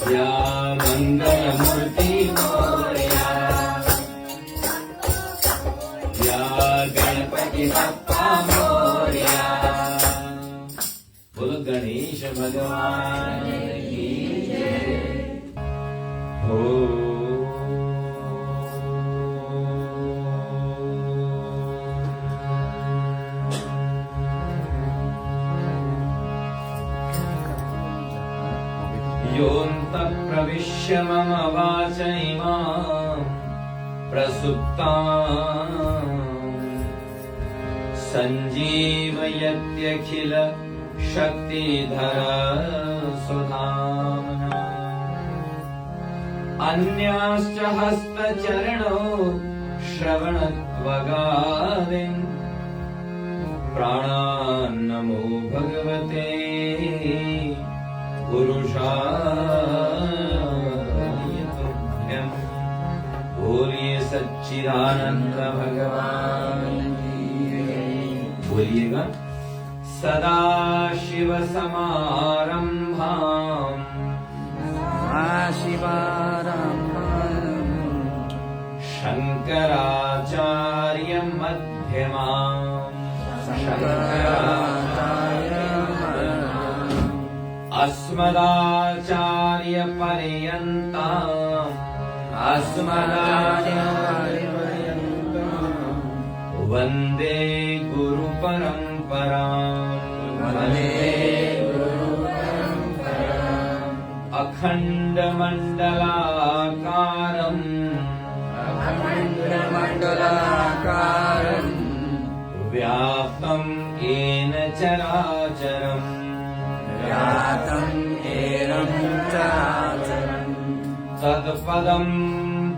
या मंगलमूर्ति मोरया, या गणपति बप्पा मोरया। बोलो गणेश भगवान की जय हो। योऽन्तः प्रविश्य मम वाच इमां प्रसुप्तां सञ्जीवयत्यखिल शक्तिधर सुधाम्ना। अन्याश्च हस्तचरणौ श्रवणत्वगादीन् प्राणान्नमो भगवते पुरुषाय तुभ्यं। बोलिए सच्चिदानंद भगवान की जय। बोलिएगा सदा शिव समारंभां शंकराचार्य मध्यमां अस्मदाचार्य पर्यन्ताम् वन्दे गुरु परम्पराम्। अखण्ड मण्डलाकारम् व्याप्तं येन चराचरम् तत्पदं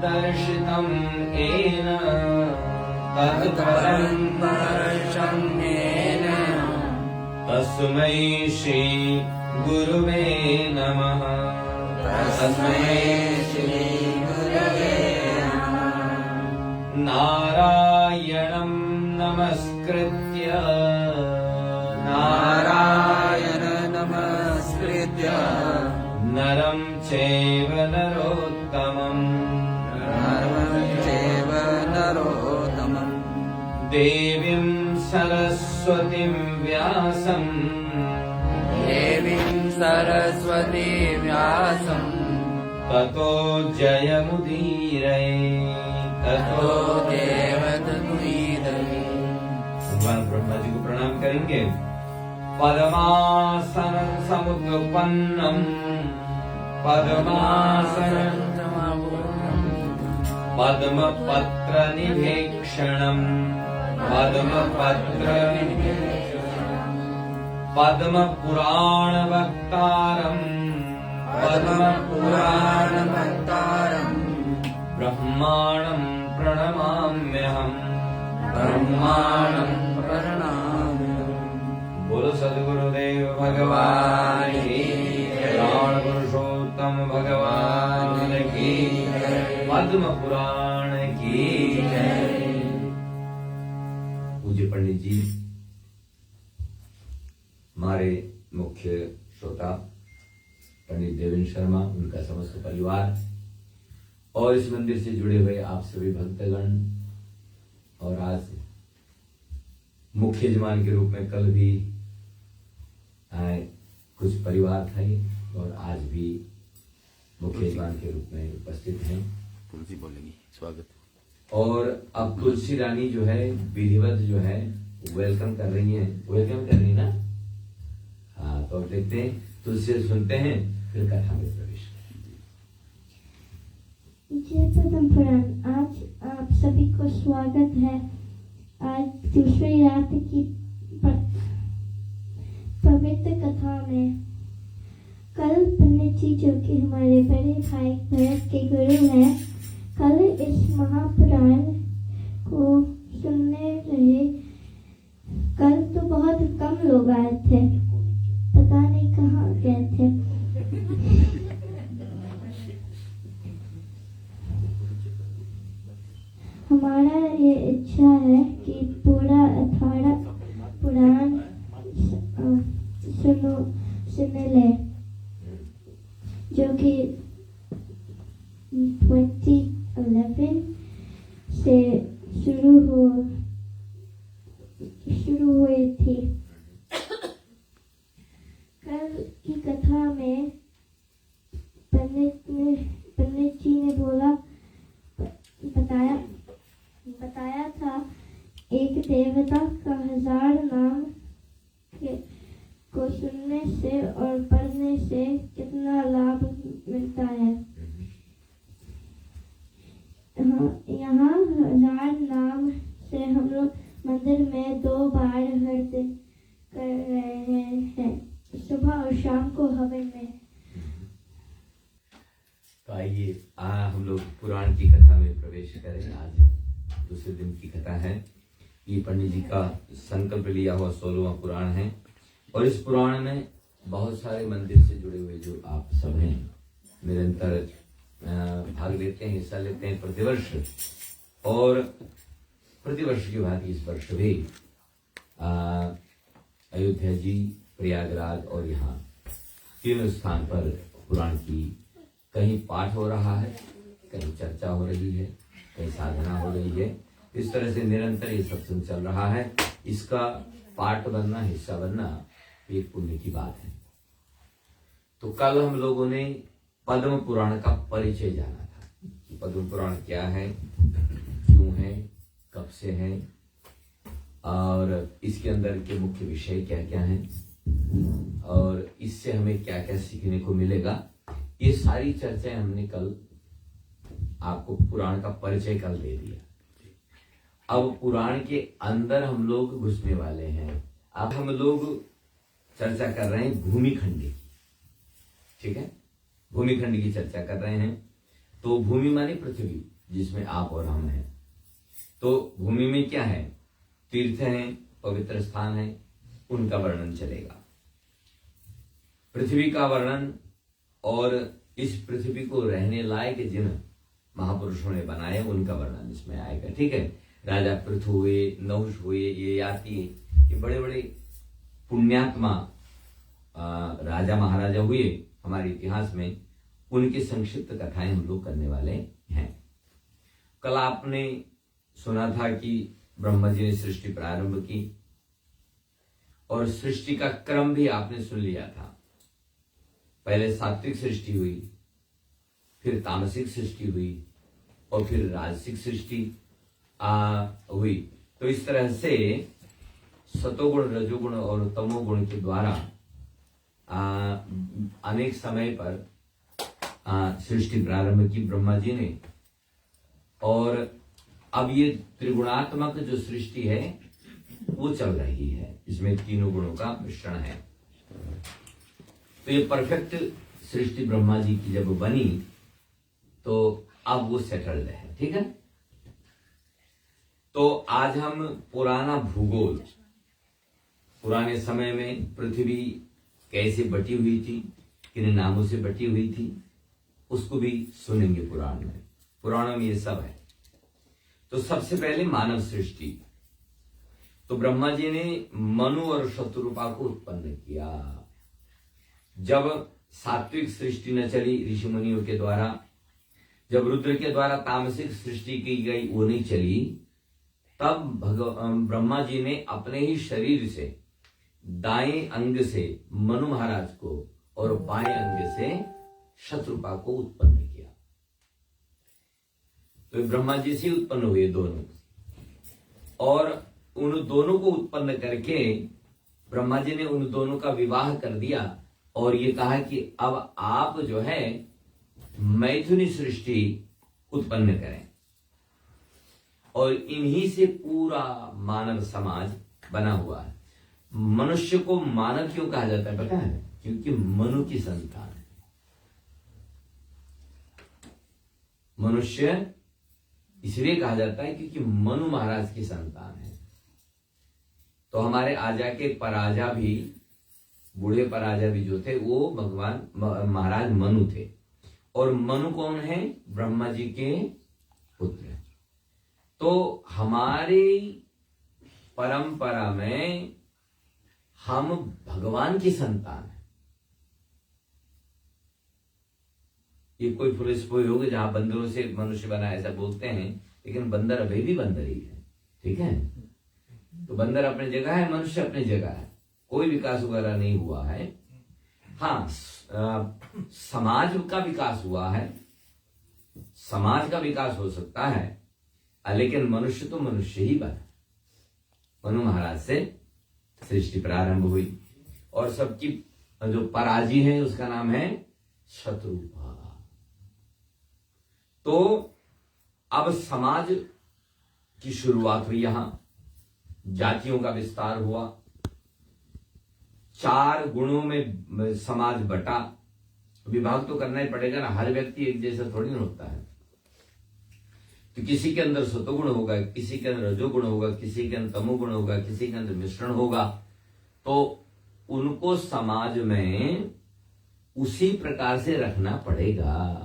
दर्शितं येन तस्मै श्री गुरुवे नमः। नारायणं नमस्कृत्य नरं चैव नरोत्तमं देवीं सरस्वतीं व्यासं ततो जयमुदीरये। भगवान ब्रह्मा जी को प्रणाम करेंगे। पद्मासन समुत्पन्नम पद्मपत्र निभीक्षणम पद्म पुराण वक्तारम ब्रह्माणं प्रणमाम्यहम्। बोलो सद्गुरुदेव भगवान की प्राण पुरुषोत्तम भगवान की पद्म पुराण की जय। पूज्य पंडित जी, हमारे मुख्य श्रोता पंडित देवेंद्र शर्मा, उनका समस्त परिवार और इस मंदिर से जुड़े हुए आप सभी भक्तगण, और आज मुख्य यजमान के रूप में कल भी कुछ परिवार थे और आज भी मुख्य यजमान के रूप में उपस्थित हैं। तुलसी बोलेंगी स्वागत। और अब तुलसी रानी जो है विधिवत जो है वेलकम कर रही है, वेलकम कर रही ना। हाँ, तो देखते हैं, तुलसी सुनते हैं, फिर कथा में प्रवेश करेंगे। जय पद्म पुराण। आज आप सभी को स्वागत है आज दूसरी रात की पवित्र कथा में कल पंडित जी जो कि हमारे बड़े भाई भरत के गुरु हैं, कल इस महापुराण को सुनने रहे। कल तो बहुत कम लोग आए थे, पता नहीं कहाँ गए थे। हमारा ये इच्छा है कि पूरा 18 पुराण सुन ले, जो कि 2011 से शुरू हुई थी। कल की कथा में पंडित जी ने बताया था एक देवता का 1000 नाम को सुनने से और पढ़ने से कितना लाभ मिलता है। यहाँ 1000 नाम से हम लोग मंदिर में 2 बार हर दिन कर रहे हैं, सुबह और शाम को हवन में। तो आइए हम लोग पुराण की कथा में प्रवेश करें। आज दूसरे दिन की कथा है। ये पंडित जी का संकल्प लिया हुआ 16वां पुराण है और इस पुराण में बहुत सारे मंदिर से जुड़े हुए जो आप सब हैं निरंतर भाग लेते हैं, हिस्सा लेते हैं प्रतिवर्ष, और प्रतिवर्ष की भांति इस वर्ष भी अयोध्या जी, प्रयागराज और यहाँ तीनों स्थान पर पुराण की कहीं पाठ हो रहा है, कहीं चर्चा हो रही है, कहीं साधना हो रही है। इस तरह से निरंतर ये सत्संग चल रहा है। इसका पाठ बनना, हिस्सा बनना एक पुण्य की बात है। तो कल हम लोगों ने पद्म पुराण का परिचय जाना था कि पद्म पुराण क्या है, क्यों है, कब से है और इसके अंदर के मुख्य विषय क्या क्या हैं और इससे हमें क्या क्या सीखने को मिलेगा। ये सारी चर्चाएं हमने कल आपको पुराण का परिचय कल दे दिया। अब पुराण के अंदर हम लोग घुसने वाले हैं। अब हम लोग चर्चा कर रहे हैं भूमिखंड की, ठीक है, भूमिखंड की चर्चा कर रहे हैं। तो भूमि माने पृथ्वी, जिसमें आप और हम हैं। तो भूमि में क्या है, तीर्थ हैं, पवित्र स्थान है, उनका वर्णन चलेगा। पृथ्वी का वर्णन और इस पृथ्वी को रहने लायक जिन महापुरुषों ने बनाए उनका वर्णन इसमें आएगा, ठीक है। राजा पृथु हुए, नहुष हुए, ये याति, ये बड़े बड़े पुण्यात्मा राजा महाराजा हुए हमारे इतिहास में, उनकी संक्षिप्त कथाएं हम लोग करने वाले हैं। कल आपने सुना था कि ब्रह्मा जी ने सृष्टि प्रारंभ की और सृष्टि का क्रम भी आपने सुन लिया था। पहले सात्विक सृष्टि हुई, फिर तामसिक सृष्टि हुई और फिर राजसिक सृष्टि हुई। तो इस तरह से सतोगुण, रजोगुण और तमोगुण के द्वारा अनेक समय पर सृष्टि प्रारंभ की ब्रह्मा जी ने। और अब ये त्रिगुणात्मक जो सृष्टि है वो चल रही है, इसमें तीनों गुणों का मिश्रण है। तो ये परफेक्ट सृष्टि ब्रह्मा जी की जब बनी तो अब वो सेटल्ड है, ठीक है। तो आज हम पुराना भूगोल, पुराने समय में पृथ्वी कैसे बटी हुई थी, किन नामों से बटी हुई थी, उसको भी सुनेंगे पुराण में। पुराणों में ये सब है। तो सबसे पहले मानव सृष्टि। तो ब्रह्मा जी ने मनु और शत्रुपा को उत्पन्न किया। जब सात्विक सृष्टि न चली ऋषि मुनियों के द्वारा, जब रुद्र के द्वारा तामसिक सृष्टि की गई वो नहीं चली, तब ब्रह्मा जी ने अपने ही शरीर से दाएं अंग से मनु महाराज को और बाएं अंग से शत्रुपा को उत्पन्न किया। तो ब्रह्मा जी से उत्पन्न हुए दोनों, और उन दोनों को उत्पन्न करके ब्रह्मा जी ने उन दोनों का विवाह कर दिया और ये कहा कि अब आप जो है मैथुनी सृष्टि उत्पन्न करें। और इन्हीं से पूरा मानव समाज बना हुआ है। मनुष्य को मानव क्यों कहा जाता है पता है? क्योंकि मनु की संतान है। मनुष्य इसलिए कहा जाता है क्योंकि मनु महाराज की संतान है। तो हमारे आजा के पराजा भी, बूढ़े पराजा भी जो थे वो भगवान महाराज मनु थे। और मनु कौन है? ब्रह्मा जी के पुत्र। तो हमारी परंपरा में हम भगवान की संतान है। ये कोई फिलोसफी होगी जहां बंदरों से मनुष्य बना ऐसा बोलते हैं, लेकिन बंदर अभी भी बंदर ही है। ठीक है, तो बंदर अपनी जगह है, मनुष्य अपनी जगह है, कोई विकास वगैरह नहीं हुआ है। हाँ, समाज का विकास हुआ है, समाज का विकास हो सकता है, लेकिन मनुष्य तो मनुष्य ही बना। मनु महाराज से सृष्टि प्रारंभ हुई और सबकी जो पराजी है उसका नाम है शत्रुपा। तो अब समाज की शुरुआत हुई, यहां जातियों का विस्तार हुआ, 4 गुणों में समाज बटा। विभाग तो करना ही पड़ेगा ना, हर व्यक्ति एक जैसा थोड़ी ना होता है। तो किसी के अंदर सतोगुण होगा, किसी के अंदर रजोगुण होगा, किसी के अंदर तमोगुण होगा, किसी के अंदर मिश्रण होगा। तो उनको समाज में उसी प्रकार से रखना पड़ेगा।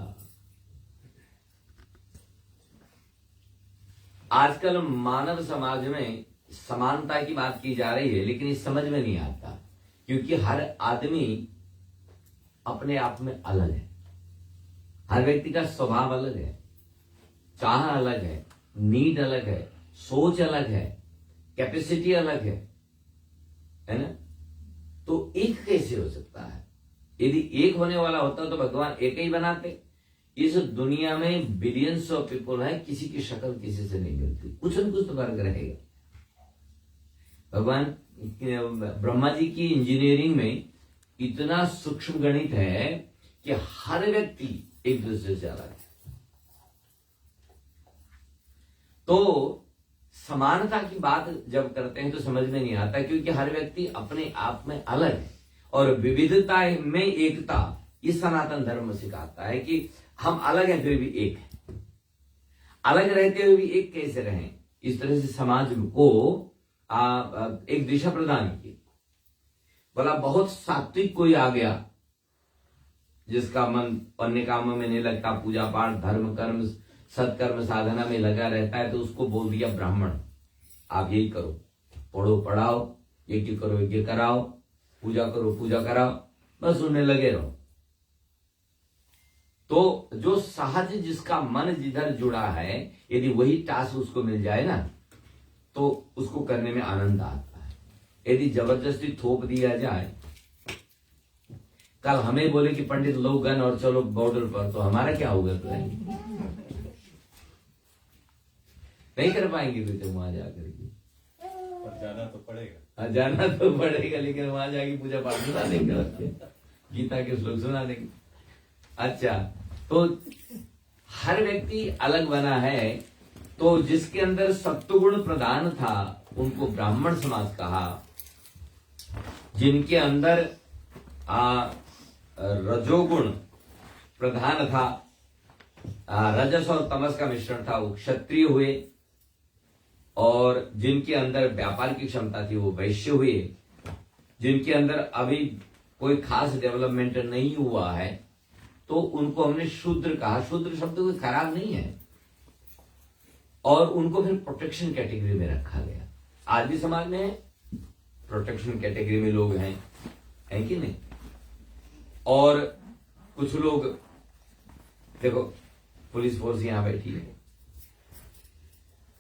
आजकल मानव समाज में समानता की बात की जा रही है, लेकिन ये समझ में नहीं आता, क्योंकि हर आदमी अपने आप में अलग है। हर व्यक्ति का स्वभाव अलग है, चाह अलग है, नीड अलग है, सोच अलग है, कैपेसिटी अलग है ना? तो एक कैसे हो सकता है? यदि एक होने वाला होता तो भगवान एक ही बनाते। इस दुनिया में बिलियंस ऑफ पीपल है, किसी की शक्ल किसी से नहीं मिलती, कुछ न कुछ तो फर्क रहेगा। भगवान ब्रह्मा जी की इंजीनियरिंग में इतना सूक्ष्म गणित है कि हर व्यक्ति एक दूसरे से अलग है। तो समानता की बात जब करते हैं तो समझ में नहीं आता, क्योंकि हर व्यक्ति अपने आप में अलग है और विविधता में एकता। ये सनातन धर्म सिखाता है कि हम अलग हैं फिर भी एक है, अलग रहते हुए भी एक कैसे रहें। इस तरह से समाज को एक दिशा प्रदान की। बोला बहुत सात्विक कोई आ गया जिसका मन अन्य कामों में नहीं लगता, पूजा पाठ धर्म कर्म सत्कर्म साधना में लगा रहता है, तो उसको बोल दिया ब्राह्मण आप यही करो, पढ़ो पढ़ाओ, यज्ञ करो यज्ञ कराओ, पूजा करो पूजा कराओ, बस उन्हें लगे रहो। तो जो सहज जिसका मन जिधर जुड़ा है, यदि वही टास्क उसको मिल जाए ना तो उसको करने में आनंद आता है। यदि जबरदस्ती थोप दिया जाए, कल हमें बोले कि पंडित लो गन और चलो बॉर्डर पर, तो हमारा क्या होगा? तो नहीं कर पाएंगे फिर तो वहां जाकर के। जाना तो पड़ेगा, जाना तो पड़ेगा, लेकिन वहां जाके पूजा पाठ सुना देंगे, गीता के श्लोक सुना देंगे। अच्छा, तो हर व्यक्ति अलग बना है। तो जिसके अंदर सत्वगुण प्रधान था उनको ब्राह्मण समाज कहा, जिनके अंदर रजोगुण प्रधान था, रजस और तमस का मिश्रण था, वो क्षत्रिय हुए, और जिनके अंदर व्यापार की क्षमता थी वो वैश्य हुए, जिनके अंदर अभी कोई खास डेवलपमेंट नहीं हुआ है तो उनको हमने शूद्र कहा। शूद्र शब्द कोई खराब नहीं है, और उनको फिर प्रोटेक्शन कैटेगरी में रखा गया। आज भी समाज में प्रोटेक्शन कैटेगरी में लोग हैं, है कि नहीं? और कुछ लोग देखो, पुलिस फोर्स यहां बैठी है,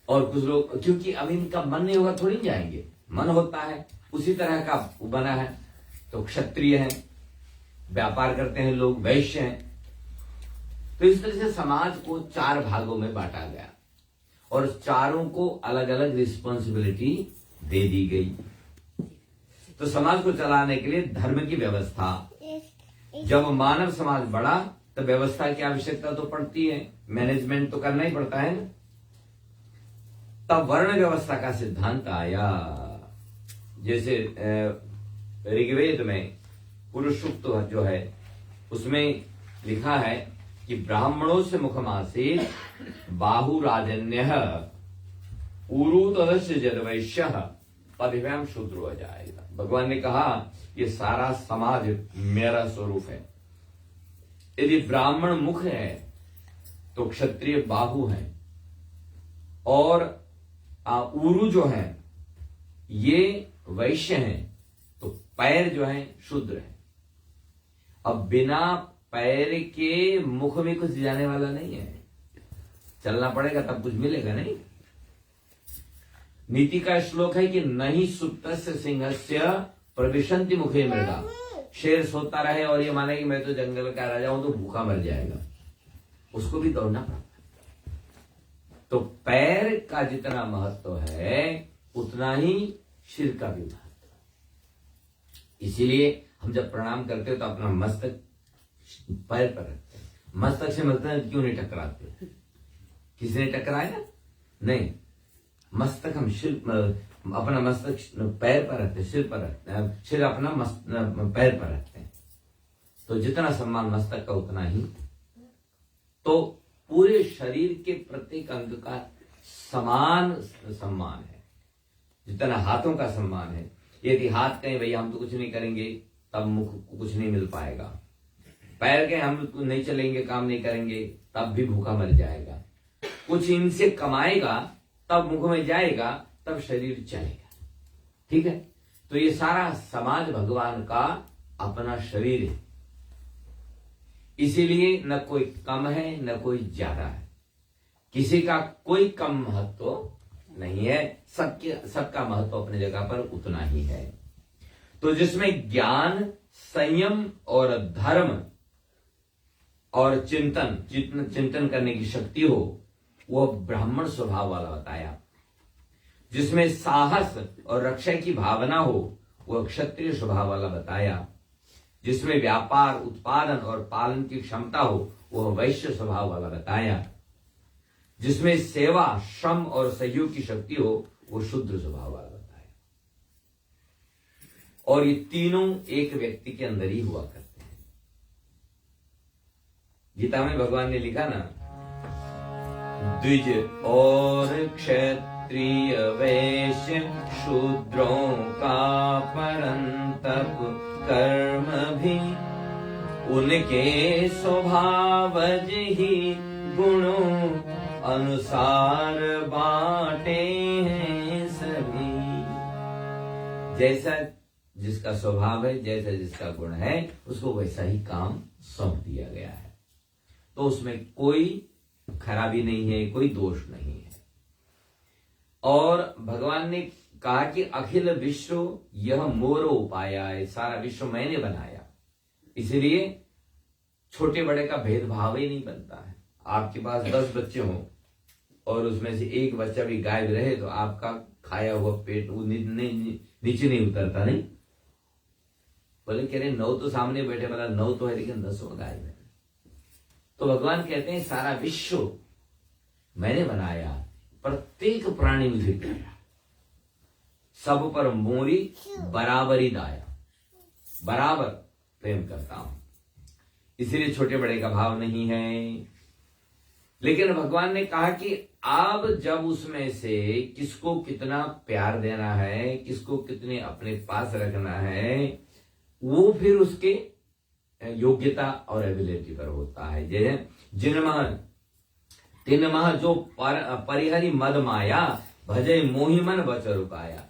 और कुछ लोग क्योंकि अब इनका मन नहीं होगा थोड़ी जाएंगे, मन होता है, उसी तरह का बना है। तो क्षत्रिय है, व्यापार करते हैं लोग, वैश्य हैं। तो इस तरह से समाज को 4 भागों में बांटा गया और चारों को अलग अलग रिस्पॉन्सिबिलिटी दे दी गई। तो समाज को चलाने के लिए धर्म की व्यवस्था, जब मानव समाज बढ़ा तो व्यवस्था की आवश्यकता तो पड़ती है, मैनेजमेंट तो करना ही पड़ता है ना। तब वर्ण व्यवस्था का सिद्धांत आया। जैसे ऋग्वेद में पुरुष सूक्त जो है उसमें लिखा है कि ब्राह्मणों से मुखमासीत बाहुराजन्य उरु तदस्य जदवैश्य पदव्याम शूद्र हो जाएगा। भगवान ने कहा ये सारा समाज मेरा स्वरूप है। यदि ब्राह्मण मुख है तो क्षत्रिय बाहु है, और उरु जो है ये वैश्य हैं, तो पैर जो है शूद्र है। अब बिना पैर के मुख में कुछ जाने वाला नहीं है, चलना पड़ेगा तब कुछ मिलेगा नहीं। नीति का श्लोक है कि नहीं सुप्तस्य सिंहस्य प्रविशन्ति मुखे मृगा। शेर सोता रहे और ये माने कि मैं तो जंगल का राजा हूं तो भूखा मर जाएगा, उसको भी दौड़ना पड़ता। तो पैर का जितना महत्व है उतना ही सिर का भी महत्व। इसीलिए हम जब प्रणाम करते हो तो अपना मस्तक पैर पर रखते हैं। मस्तक से मस्तक क्यों नहीं टकराते? किसी ने टकराया? नहीं, मस्तक हम अपना मस्तक पैर पर रखते, सिर पर रखते हैं, सिर अपना पैर पर रखते हैं। तो जितना सम्मान मस्तक का उतना ही तो पूरे शरीर के प्रत्येक अंग का समान सम्मान है। जितना हाथों का सम्मान है, यदि हाथ कहें भैया हम तो कुछ नहीं करेंगे तब मुख को कुछ नहीं मिल पाएगा। पैर के हम नहीं चलेंगे, काम नहीं करेंगे तब भी भूखा मर जाएगा। कुछ इनसे कमाएगा तब मुख में जाएगा, तब शरीर चलेगा। ठीक है, तो ये सारा समाज भगवान का अपना शरीर है। इसीलिए न कोई कम है न कोई ज्यादा है, किसी का कोई कम महत्व नहीं है, सबका महत्व अपनी जगह पर उतना ही है। तो जिसमें ज्ञान, संयम और धर्म और चिंतन करने की शक्ति हो वो ब्राह्मण स्वभाव वाला बताया। जिसमें साहस और रक्षा की भावना हो वो क्षत्रिय स्वभाव वाला बताया। जिसमें व्यापार, उत्पादन और पालन की क्षमता हो वह वैश्य स्वभाव वाला बताया। जिसमें सेवा, श्रम और सहयोग की शक्ति हो वो शूद्र स्वभाव वाला बताया। और ये तीनों एक व्यक्ति के अंदर ही हुआ करते हैं। गीता में भगवान ने लिखा ना, द्विज और क्षत्रिय वैश्य शूद्रों का परंतप कर्म भी उनके स्वभावज ही गुणों अनुसार बांटे हैं सभी। जैसा जिसका स्वभाव है, जैसा जिसका गुण है, उसको वैसा ही काम सौंप दिया गया है। तो उसमें कोई खराबी नहीं है, कोई दोष नहीं है। और भगवान ने कहा कि अखिल विश्व यह मोर उपाया है, सारा विश्व मैंने बनाया। इसलिए छोटे बड़े का भेदभाव ही नहीं बनता है। आपके पास 10 बच्चे हों और उसमें से एक बच्चा भी गायब रहे तो आपका खाया हुआ पेट नीचे नहीं उतरता। नहीं बोले कह रहे 9 तो सामने बैठे, वाला 9 तो है लेकिन 10 गायब है। तो भगवान कहते हैं सारा विश्व मैंने बनाया, प्रत्येक प्राणी मुझे बनाया, सब पर मोरी बराबरी दाया, बराबर प्रेम करता हूं। इसलिए छोटे बड़े का भाव नहीं है। लेकिन भगवान ने कहा कि अब जब उसमें से किसको कितना प्यार देना है, किसको कितने अपने पास रखना है, वो फिर उसके योग्यता और एबिलिटी पर होता है। जैसे जिनमह तिनमह जो परिहरि मद माया भजय मोहि मन बचरु पाया।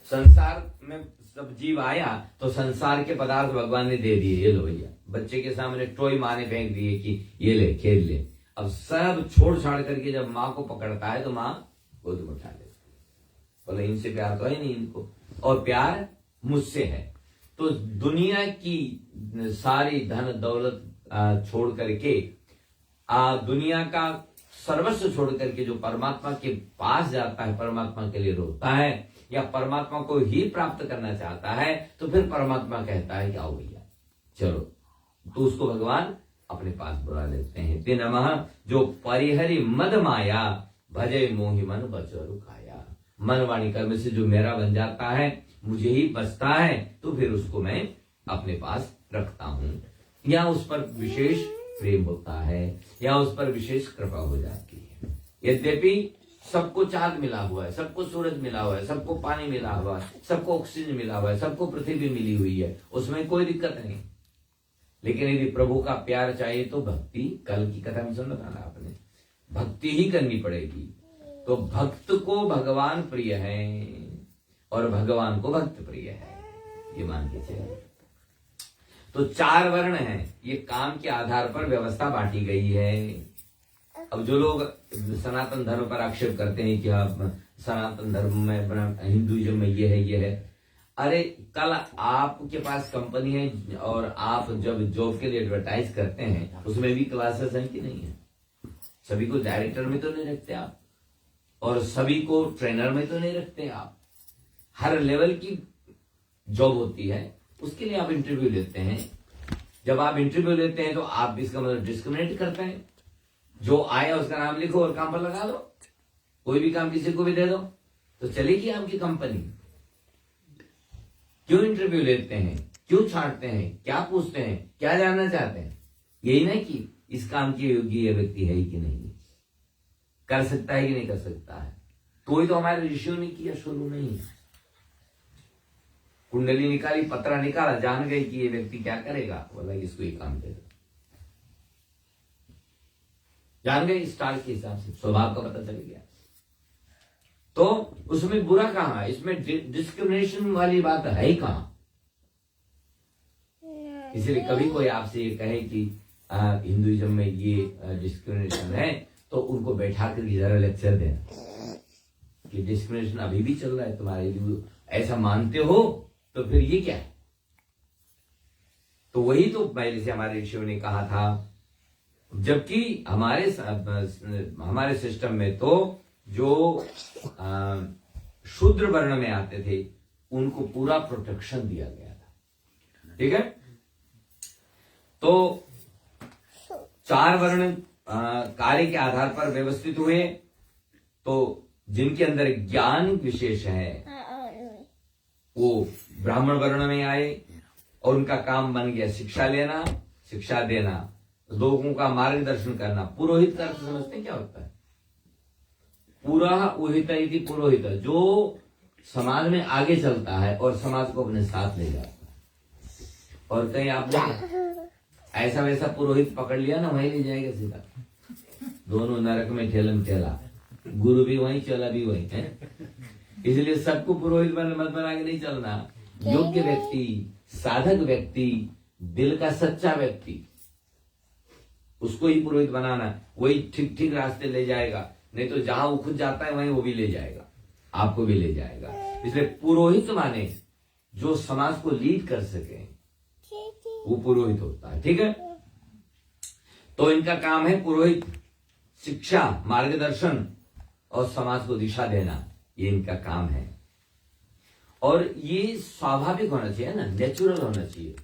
संसार में सब जीव आया तो संसार के पदार्थ भगवान ने दे दिए, ये लो भैया। बच्चे के सामने टॉय माँ ने फेंक दिए कि ये ले खेल ले। अब सब छोड़ छाड़ करके जब माँ को पकड़ता है तो माँ गोद में उठा लेती है, बोले इनसे प्यार तो है नहीं इनको, और प्यार मुझसे है। तो दुनिया की सारी धन दौलत छोड़ करके, दुनिया का सर्वस्व छोड़ करके जो परमात्मा के पास जाता है, परमात्मा के लिए रोता है या परमात्मा को ही प्राप्त करना चाहता है, तो फिर परमात्मा कहता है कि आओ भैया चलो, तो उसको भगवान अपने पास बुला लेते हैं। ते नमः जो परिहरि मद माया भजे मोहि मन बचरु काया। मन वाणी कर्म से जो मेरा बन जाता है, मुझे ही बचता है, तो फिर उसको मैं अपने पास रखता हूं, या उस पर विशेष प्रेम होता है, या उस पर विशेष कृपा हो जाती है। यद्यपि सबको चांद मिला हुआ है, सबको सूरज मिला हुआ है, सबको पानी मिला हुआ है, सबको ऑक्सीजन मिला हुआ है, सबको पृथ्वी मिली हुई है, उसमें कोई दिक्कत नहीं। लेकिन यदि प्रभु का प्यार चाहिए तो भक्ति, कल की कथा में सुना था ना आपने, भक्ति ही करनी पड़ेगी। तो भक्त को भगवान प्रिय है और भगवान को भक्त प्रिय है, ये मान के चलिए। तो 4 वर्ण हैं, ये काम के आधार पर व्यवस्था बांटी गई है। अब जो लोग सनातन धर्म पर आक्षेप करते हैं कि आप सनातन धर्म में, हिंदुइज्म में ये है, अरे कल आपके पास कंपनी है और आप जब जॉब के लिए एडवर्टाइज करते हैं, उसमें भी क्लासेस हैं कि नहीं है? सभी को डायरेक्टर में तो नहीं रखते आप, और सभी को ट्रेनर में तो नहीं रखते आप। हर लेवल की जॉब होती है, उसके लिए आप इंटरव्यू लेते हैं। जब आप इंटरव्यू लेते हैं तो आप इसका मतलब डिस्क्रिमिनेट करते हैं। जो आया उसका नाम लिखो और काम पर लगा दो, कोई भी काम किसी को भी दे दो तो चलेगी आपकी कंपनी। क्यों इंटरव्यू लेते हैं, क्यों छांटते हैं, क्या पूछते हैं, क्या जानना चाहते हैं? यही ना कि इस काम के योग्य ये व्यक्ति है कि नहीं, कर सकता है कि नहीं कर सकता है। कोई तो हमारे ऋषियों ने किया शुरू नहीं। कुंडली निकाली, पत्रा निकाला, जान गए कि ये व्यक्ति क्या करेगा, बोला इसको ये काम दे दो, जान गए स्टार के हिसाब से, स्वभाव का पता चल गया। तो उसमें बुरा कहां, इसमें डिस्क्रिमिनेशन वाली बात है ही कहां? इसलिए कभी कोई आपसे ये कहे कि हिंदुइज्म में ये डिस्क्रिमिनेशन है, तो उनको बैठा कर जरा लेक्चर देना कि डिस्क्रिमिनेशन अभी भी चल रहा है तुम्हारे लिए, ऐसा मानते हो तो फिर ये क्या है? तो वही तो पहले से हमारे ऋषियों ने कहा था। जबकि हमारे सिस्टम में तो जो शूद्र वर्ण में आते थे उनको पूरा प्रोटेक्शन दिया गया था, ठीक है। तो 4 वर्ण कार्य के आधार पर व्यवस्थित हुए। तो जिनके अंदर ज्ञान विशेष है वो ब्राह्मण वर्ण में आए और उनका काम बन गया शिक्षा लेना, शिक्षा देना, लोगों का मार्गदर्शन करना। पुरोहित का अर्थ समझते हैं क्या होता है? पूरा उहित इति पुरोहित, जो समाज में आगे चलता है और समाज को अपने साथ ले जाता है। और कहीं आपने ऐसा वैसा पुरोहित पकड़ लिया ना, वहीं ले जाएगा सीधा, दोनों नरक में ठेलम ठेला, गुरु भी वहीं, चला भी वहीं है। इसलिए सबको पुरोहित मत बना के नहीं चलना। योग्य व्यक्ति, साधक व्यक्ति, दिल का सच्चा व्यक्ति, उसको ही पुरोहित बनाना, वही ठीक ठीक रास्ते ले जाएगा। नहीं तो जहां वो खुद जाता है वहीं वो भी ले जाएगा, आपको भी ले जाएगा। इसलिए पुरोहित माने जो समाज को लीड कर सके, वो पुरोहित होता है, ठीक है। तो इनका काम है पुरोहित, शिक्षा, मार्गदर्शन और समाज को दिशा देना, ये इनका काम है। और ये स्वाभाविक होना चाहिए ना, नेचुरल होना चाहिए,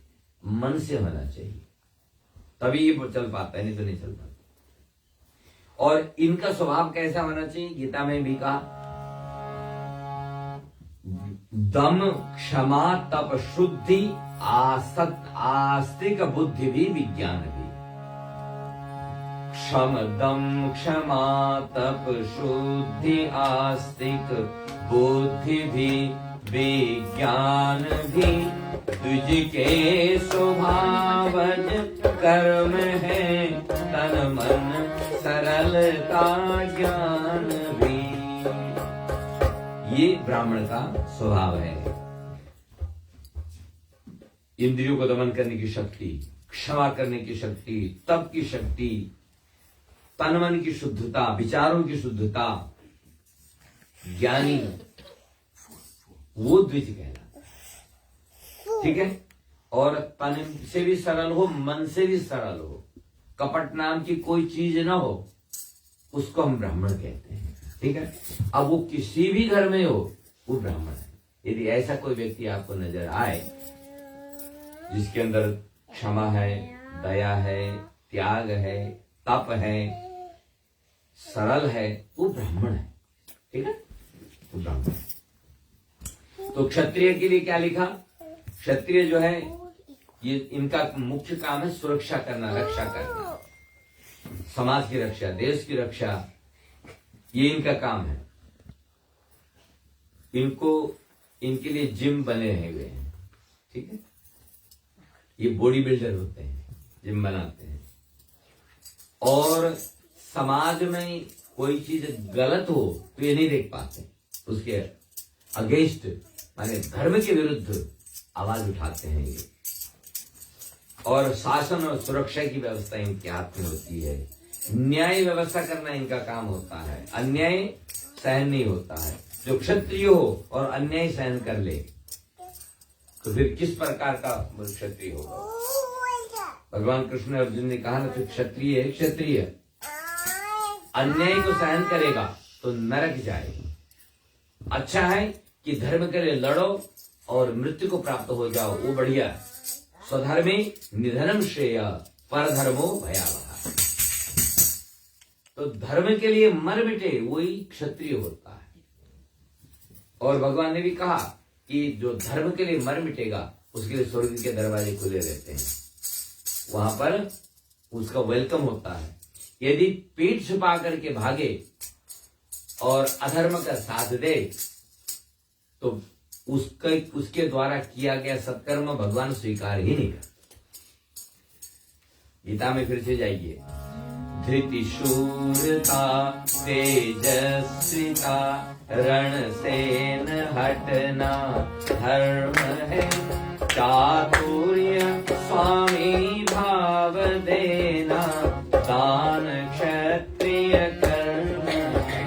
मन से होना चाहिए, तभी ये चल पाता है, नहीं तो नहीं चल पाता। और इनका स्वभाव कैसा होना चाहिए? गीता में भी कहा, दम, क्षमा, तप, शुद्धि, आस्तिक बुद्धि भी, विज्ञान भी। क्षम, दम, क्षमा, तप, शुद्धि, आस्तिक बुद्धि भी, विज्ञान भी। तुझ के स्वभावज कर्म है, तन मन सरलता ज्ञान भी। ये ब्राह्मण का स्वभाव है। इंद्रियों को दमन करने की शक्ति, क्षमा करने की शक्ति, तप की शक्ति, तन मन की शुद्धता, विचारों की शुद्धता, ज्ञानी, वो द्विज कहलाता, ठीक है। और तन से भी सरल हो, मन से भी सरल हो, कपट नाम की कोई चीज ना हो, उसको हम ब्राह्मण कहते हैं, ठीक है। अब वो किसी भी घर में हो, वो ब्राह्मण है। यदि ऐसा कोई व्यक्ति आपको नजर आए जिसके अंदर क्षमा है, दया है, त्याग है, तप है, सरल है वो ब्राह्मण है, ठीक है, वो ब्राह्मण है। तो क्षत्रिय के लिए क्या लिखा? क्षत्रिय जो है ये इनका मुख्य काम है सुरक्षा करना, रक्षा करना, समाज की रक्षा, देश की रक्षा, ये इनका काम है। इनके लिए जिम बने हुए हैं, ठीक है, ये बॉडी बिल्डर होते हैं, जिम बनाते हैं। और समाज में कोई चीज गलत हो तो ये नहीं देख पाते, उसके अगेंस्ट माने धर्म के विरुद्ध आवाज उठाते हैं ये। और शासन और सुरक्षा की व्यवस्था इनके हाथ में होती है। न्याय व्यवस्था करना इनका काम होता है, अन्याय सहन नहीं होता है। जो क्षत्रिय हो और अन्याय सहन कर ले तो फिर किस प्रकार का क्षत्रिय होगा? भगवान कृष्ण ने अर्जुन ने कहा ना, तो क्षत्रिय है, क्षत्रिय अन्याय को सहन करेगा तो नरक जाएगा। अच्छा है कि धर्म के लिए लड़ो और मृत्यु को प्राप्त हो जाओ, वो बढ़िया है। स्वधर्मे निधनम श्रेय परधर्मो भयावह। तो धर्म के लिए मर मिटे वही क्षत्रिय होता है। और भगवान ने भी कहा कि जो धर्म के लिए मर मिटेगा उसके लिए स्वर्ग के दरवाजे खुले रहते हैं, वहां पर उसका वेलकम होता है। यदि पीठ छुपा करके भागे और अधर्म का साथ दे तो उसके द्वारा किया गया सत्कर्म भगवान स्वीकार ही नहीं करते। गीता में फिर से जाइए, धृति शूरता तेजस्विता रण से न हटना धर्म है, चातुर्य स्वामी भाव देना दान क्षत्रिय कर्म है।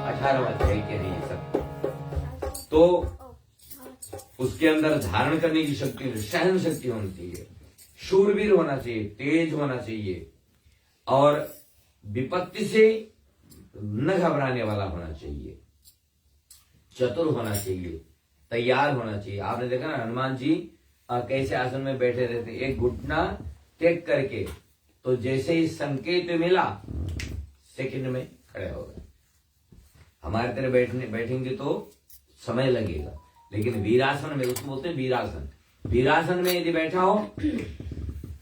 18वां अध्याय के नहीं सब। तो उसके अंदर धारण करने की शक्ति, सहन शक्ति होनी चाहिए, शूरवीर होना चाहिए, तेज होना चाहिए और विपत्ति से न घबराने वाला होना चाहिए, चतुर होना चाहिए, तैयार होना चाहिए। आपने देखा ना हनुमान जी कैसे आसन में बैठे रहते, एक घुटना टेक करके, तो जैसे ही संकेत मिला सेकंड में खड़े हो गए। हमारे तरह बैठेंगे तो समय लगेगा, लेकिन वीरासन में, उसको बोलते हैं वीरासन, वीरासन में यदि बैठा हो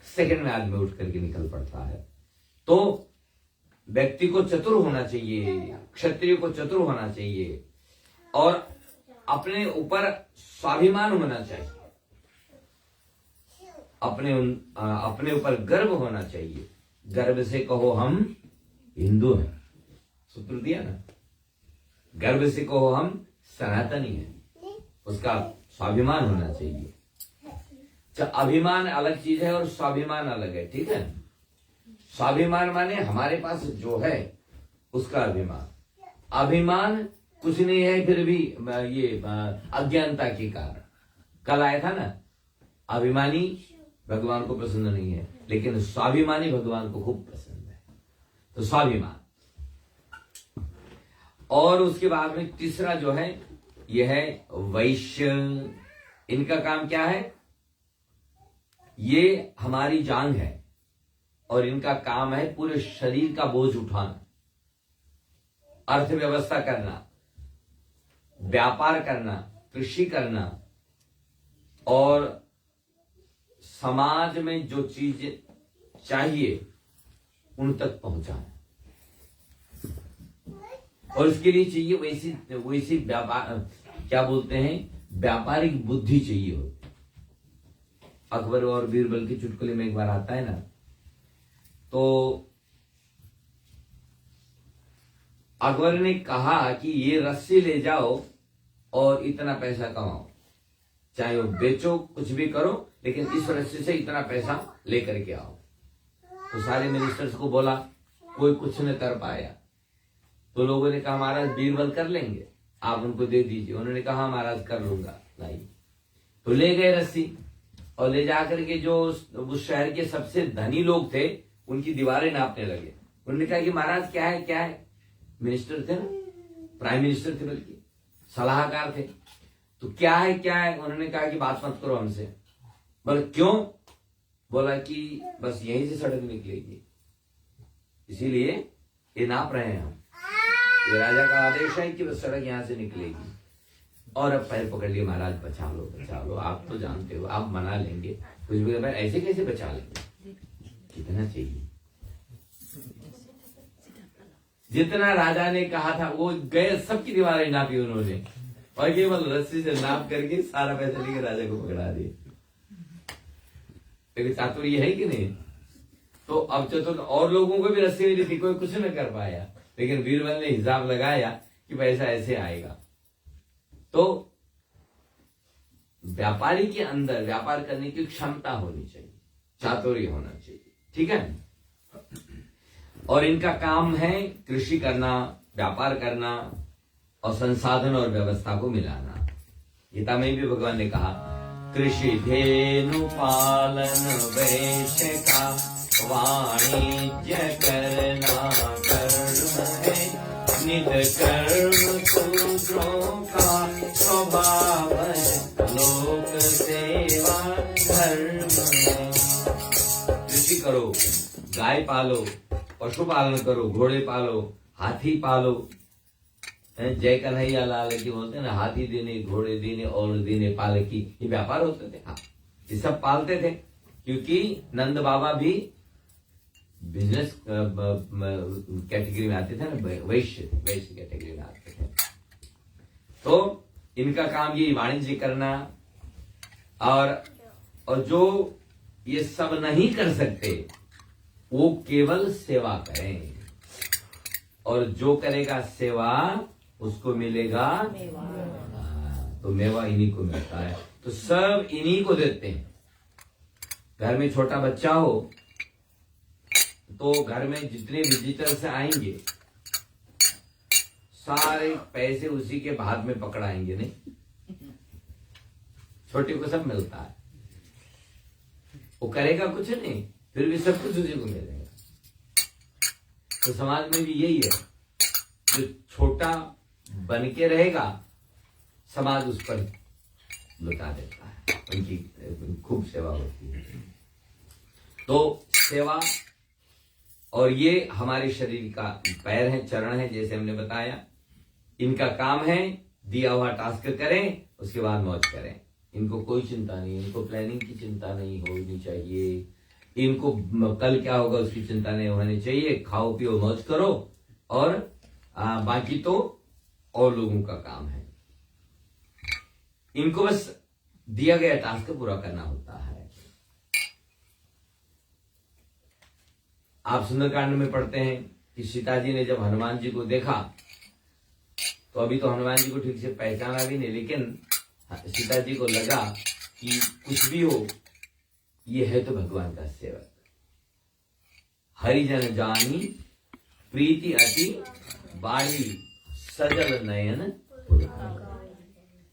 सेकंड में आदमी उठ करके निकल पड़ता है। तो व्यक्ति को चतुर होना चाहिए, क्षत्रिय को चतुर होना चाहिए और अपने ऊपर स्वाभिमान होना चाहिए, अपने ऊपर गर्व होना चाहिए। गर्व से कहो हम हिंदू हैं, सूत्र दिया ना, गर्व से कहो हम सनातनी हैं, उसका स्वाभिमान होना चाहिए। अभिमान अलग चीज है और स्वाभिमान अलग है, ठीक है। स्वाभिमान माने हमारे पास जो है उसका अभिमान, अभिमान कुछ नहीं है फिर भी ये अज्ञानता के कारण। कल आया था ना, अभिमानी भगवान को पसंद नहीं है, लेकिन स्वाभिमानी भगवान को खूब पसंद है। तो स्वाभिमान। और उसके बाद में तीसरा जो है यह है वैश्य। इनका काम क्या है? ये हमारी जांग है और इनका काम है पूरे शरीर का बोझ उठाना, अर्थव्यवस्था करना, व्यापार करना, कृषि करना और समाज में जो चीज चाहिए उन तक पहुंचाना। और इसके लिए चाहिए वैसी व्यापार, क्या बोलते हैं, व्यापारिक बुद्धि चाहिए होती। अकबर और बीरबल की चुटकुले में एक बार आता है ना, तो अकबर ने कहा कि ये रस्सी ले जाओ और इतना पैसा कमाओ, चाहे वो बेचो, कुछ भी करो, लेकिन इस रस्सी से इतना पैसा लेकर के आओ। तो सारे मिनिस्टर्स को बोला, कोई कुछ न कर पाया। तो लोगों ने कहा महाराज बीरबल कर लेंगे, आप उनको दे दीजिए। उन्होंने कहा महाराज कर लूंगा, नहीं। तो ले गए रस्सी और ले जाकर के जो उस शहर के सबसे धनी लोग थे उनकी दीवारें नापने लगे। उन्होंने कहा कि महाराज क्या है क्या है, मिनिस्टर थे ना, प्राइम मिनिस्टर थे, बल्कि सलाहकार थे, तो क्या है क्या है। उन्होंने कहा कि बात मत करो हमसे। बोले क्यों? बोला कि बस यहीं से सड़क निकलेगी, इसीलिए ये नाप रहे हैं हम। ये राजा का आदेश है कि बस सड़क यहाँ से निकलेगी। और अब पैर पकड़ लिए, महाराज बचा लो, आप तो जानते हो, आप मना लेंगे कुछ भी, ऐसे कैसे बचा लेंगे, कितना चाहिए। जितना राजा ने कहा था वो गए, सबकी दीवारें नापी उन्होंने और केवल रस्सी से नाप करके सारा पैसा लेके राजा को पकड़ा दिए। लेकिन चातुर्य है कि नहीं। तो अब चतुर और लोगों को भी रस्सी मिली थी, कोई कुछ न कर पाया, लेकिन बीरबल ने हिसाब लगाया कि पैसा ऐसे आएगा। तो व्यापारी के अंदर व्यापार करने की क्षमता होनी चाहिए, चातुर्य होना चाहिए, ठीक है। और इनका काम है कृषि करना, व्यापार करना और संसाधन और व्यवस्था को मिलाना। गीता में भी भगवान ने कहा, कृषि धेनु पालन वैश्य का वाणिज्य करना कर्म है, निज कर्म शूद्रों का स्वभाव है, लोक सेवा धर्म है। कृषि करो, गाय पालो, पशुपालन करो, घोड़े पालो, हाथी पालो। जय कन्हैया लाल की बोलते हैं ना, हाथी देने, घोड़े देने और देने पालकी, ये व्यापार होते थे। हाँ, ये सब पालते थे, क्योंकि नंद बाबा भी बिजनेस कैटेगरी में आते थे ना, वैश्य कैटेगरी में आते थे। तो इनका काम ये वाणिज्य करना, और जो ये सब नहीं कर सकते वो केवल सेवा करें, और जो करेगा सेवा उसको मिलेगा मेवा। तो मेवा इन्हीं को मिलता है, तो सब इन्हीं को देते हैं। घर में छोटा बच्चा हो तो घर में जितने विजिटर्स आएंगे सारे पैसे उसी के हाथ में पकड़ाएंगे, नहीं, छोटे को सब मिलता है, वो करेगा कुछ नहीं, फिर भी सब कुछ उसी को मिलेगा। तो समाज में भी यही है, जो छोटा बन के रहेगा समाज उस पर लुटा देता है, उनकी खूब सेवा होती है। तो सेवा, और ये हमारे शरीर का पैर है, चरण है, जैसे हमने बताया। इनका काम है दिया हुआ टास्क करें, उसके बाद मौज करें। इनको कोई चिंता नहीं, इनको प्लानिंग की चिंता नहीं होनी चाहिए, इनको कल क्या होगा उसकी चिंता नहीं होनी चाहिए। खाओ पियो मौज करो, और बाकी तो और लोगों का काम है। इनको बस दिया गया टास्क पूरा करना होता है। आप सुंदरकांड में पढ़ते हैं कि सीता जी ने जब हनुमान जी को देखा, तो अभी तो हनुमान जी को ठीक से पहचाना भी नहीं, लेकिन सीता जी को लगा कि कुछ भी हो ये है तो भगवान का सेवक। हरिजन जानी प्रीति अति बाढ़ी सजल नयन।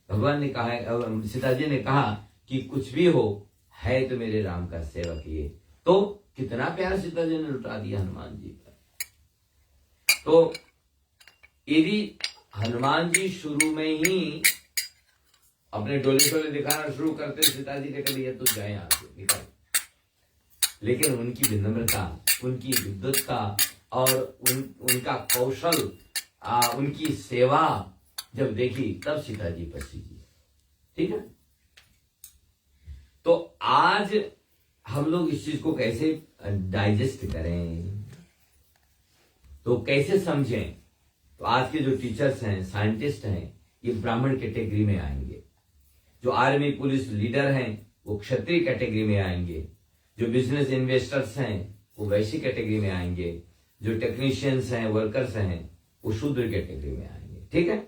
भगवान ने कहा, सीता जी ने कहा कि कुछ भी हो है तो मेरे राम का सेवक ये। तो कितना प्यार सीता जी ने लुटा दिया हनुमान जी पर। तो यदि हनुमान जी शुरू में ही अपने डोले शोले दिखाना शुरू करते, सीता जी ने कहा ये तो जाए यहाँ से निकल, लेकिन उनकी विनम्रता, उनकी विद्वत्ता और उनका कौशल, उनकी सेवा जब देखी तब सीता जी पसी जी। ठीक है, तो आज हम लोग इस चीज को कैसे डाइजेस्ट करें, तो कैसे समझें। तो आज के जो टीचर्स हैं, साइंटिस्ट हैं, ये ब्राह्मण कैटेगरी में आएंगे। जो आर्मी पुलिस लीडर हैं वो क्षत्रिय कैटेगरी में आएंगे। जो बिजनेस इन्वेस्टर्स हैं वो वैश्य कैटेगरी में आएंगे। जो टेक्नीशियंस हैं, वर्कर्स हैं, वो शूद्र कैटेगरी में आएंगे। ठीक है,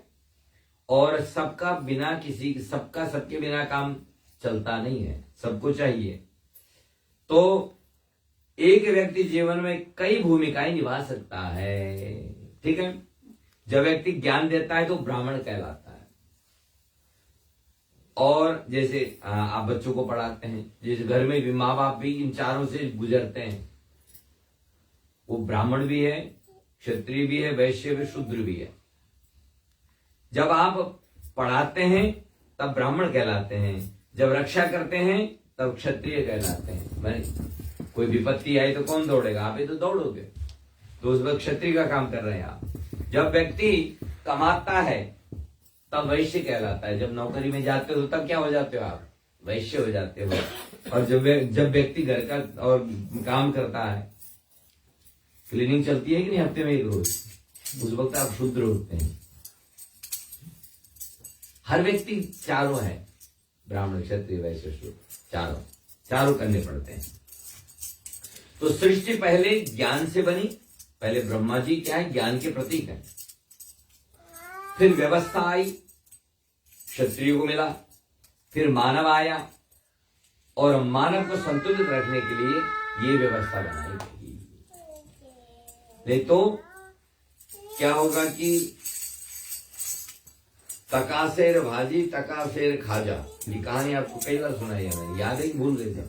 और सबका बिना किसी, सबका सबके बिना काम चलता नहीं है, सबको चाहिए। तो एक व्यक्ति जीवन में कई भूमिकाएं निभा सकता है। ठीक है, जब व्यक्ति ज्ञान देता है तो ब्राह्मण कहलाता है। और जैसे आप बच्चों को पढ़ाते हैं, जैसे घर में भी माँ बाप भी इन चारों से गुजरते हैं, वो ब्राह्मण भी है, क्षत्रिय भी है, वैश्य भी, शूद्र भी है। जब आप पढ़ाते हैं तब ब्राह्मण कहलाते हैं, जब रक्षा करते हैं तब क्षत्रिय कहलाते हैं। कोई विपत्ति आई तो कौन दौड़ेगा, आप ही तो दौड़ोगे। तो उस वक्त क्षत्रिय का काम कर रहे हैं आप। जब व्यक्ति कमाता है तब वैश्य कहलाता है। जब नौकरी में जाते हो तब क्या हो जाते हो आप? वैश्य हो जाते हो। और जब व्यक्ति घर का और काम करता है, क्लीनिंग चलती है कि नहीं हफ्ते में एक रोज, उस वक्त आप शूद्र होते हैं। हर व्यक्ति चारों है, ब्राह्मण क्षत्रिय वैश्य शूद्र, चारों करने पड़ते हैं। तो सृष्टि पहले ज्ञान से बनी। पहले ब्रह्मा जी क्या है? ज्ञान के प्रतीक है। फिर व्यवस्था आई, क्षत्रिय को मिला, फिर मानव आया और मानव को संतुलित रखने के लिए ये व्यवस्था बनाई गई। नहीं तो क्या होगा कि टकासेर भाजी टकासेर खाजा, ये कहानी आपको कई बार सुनाई है, मैंने याद है, भूल गए थे,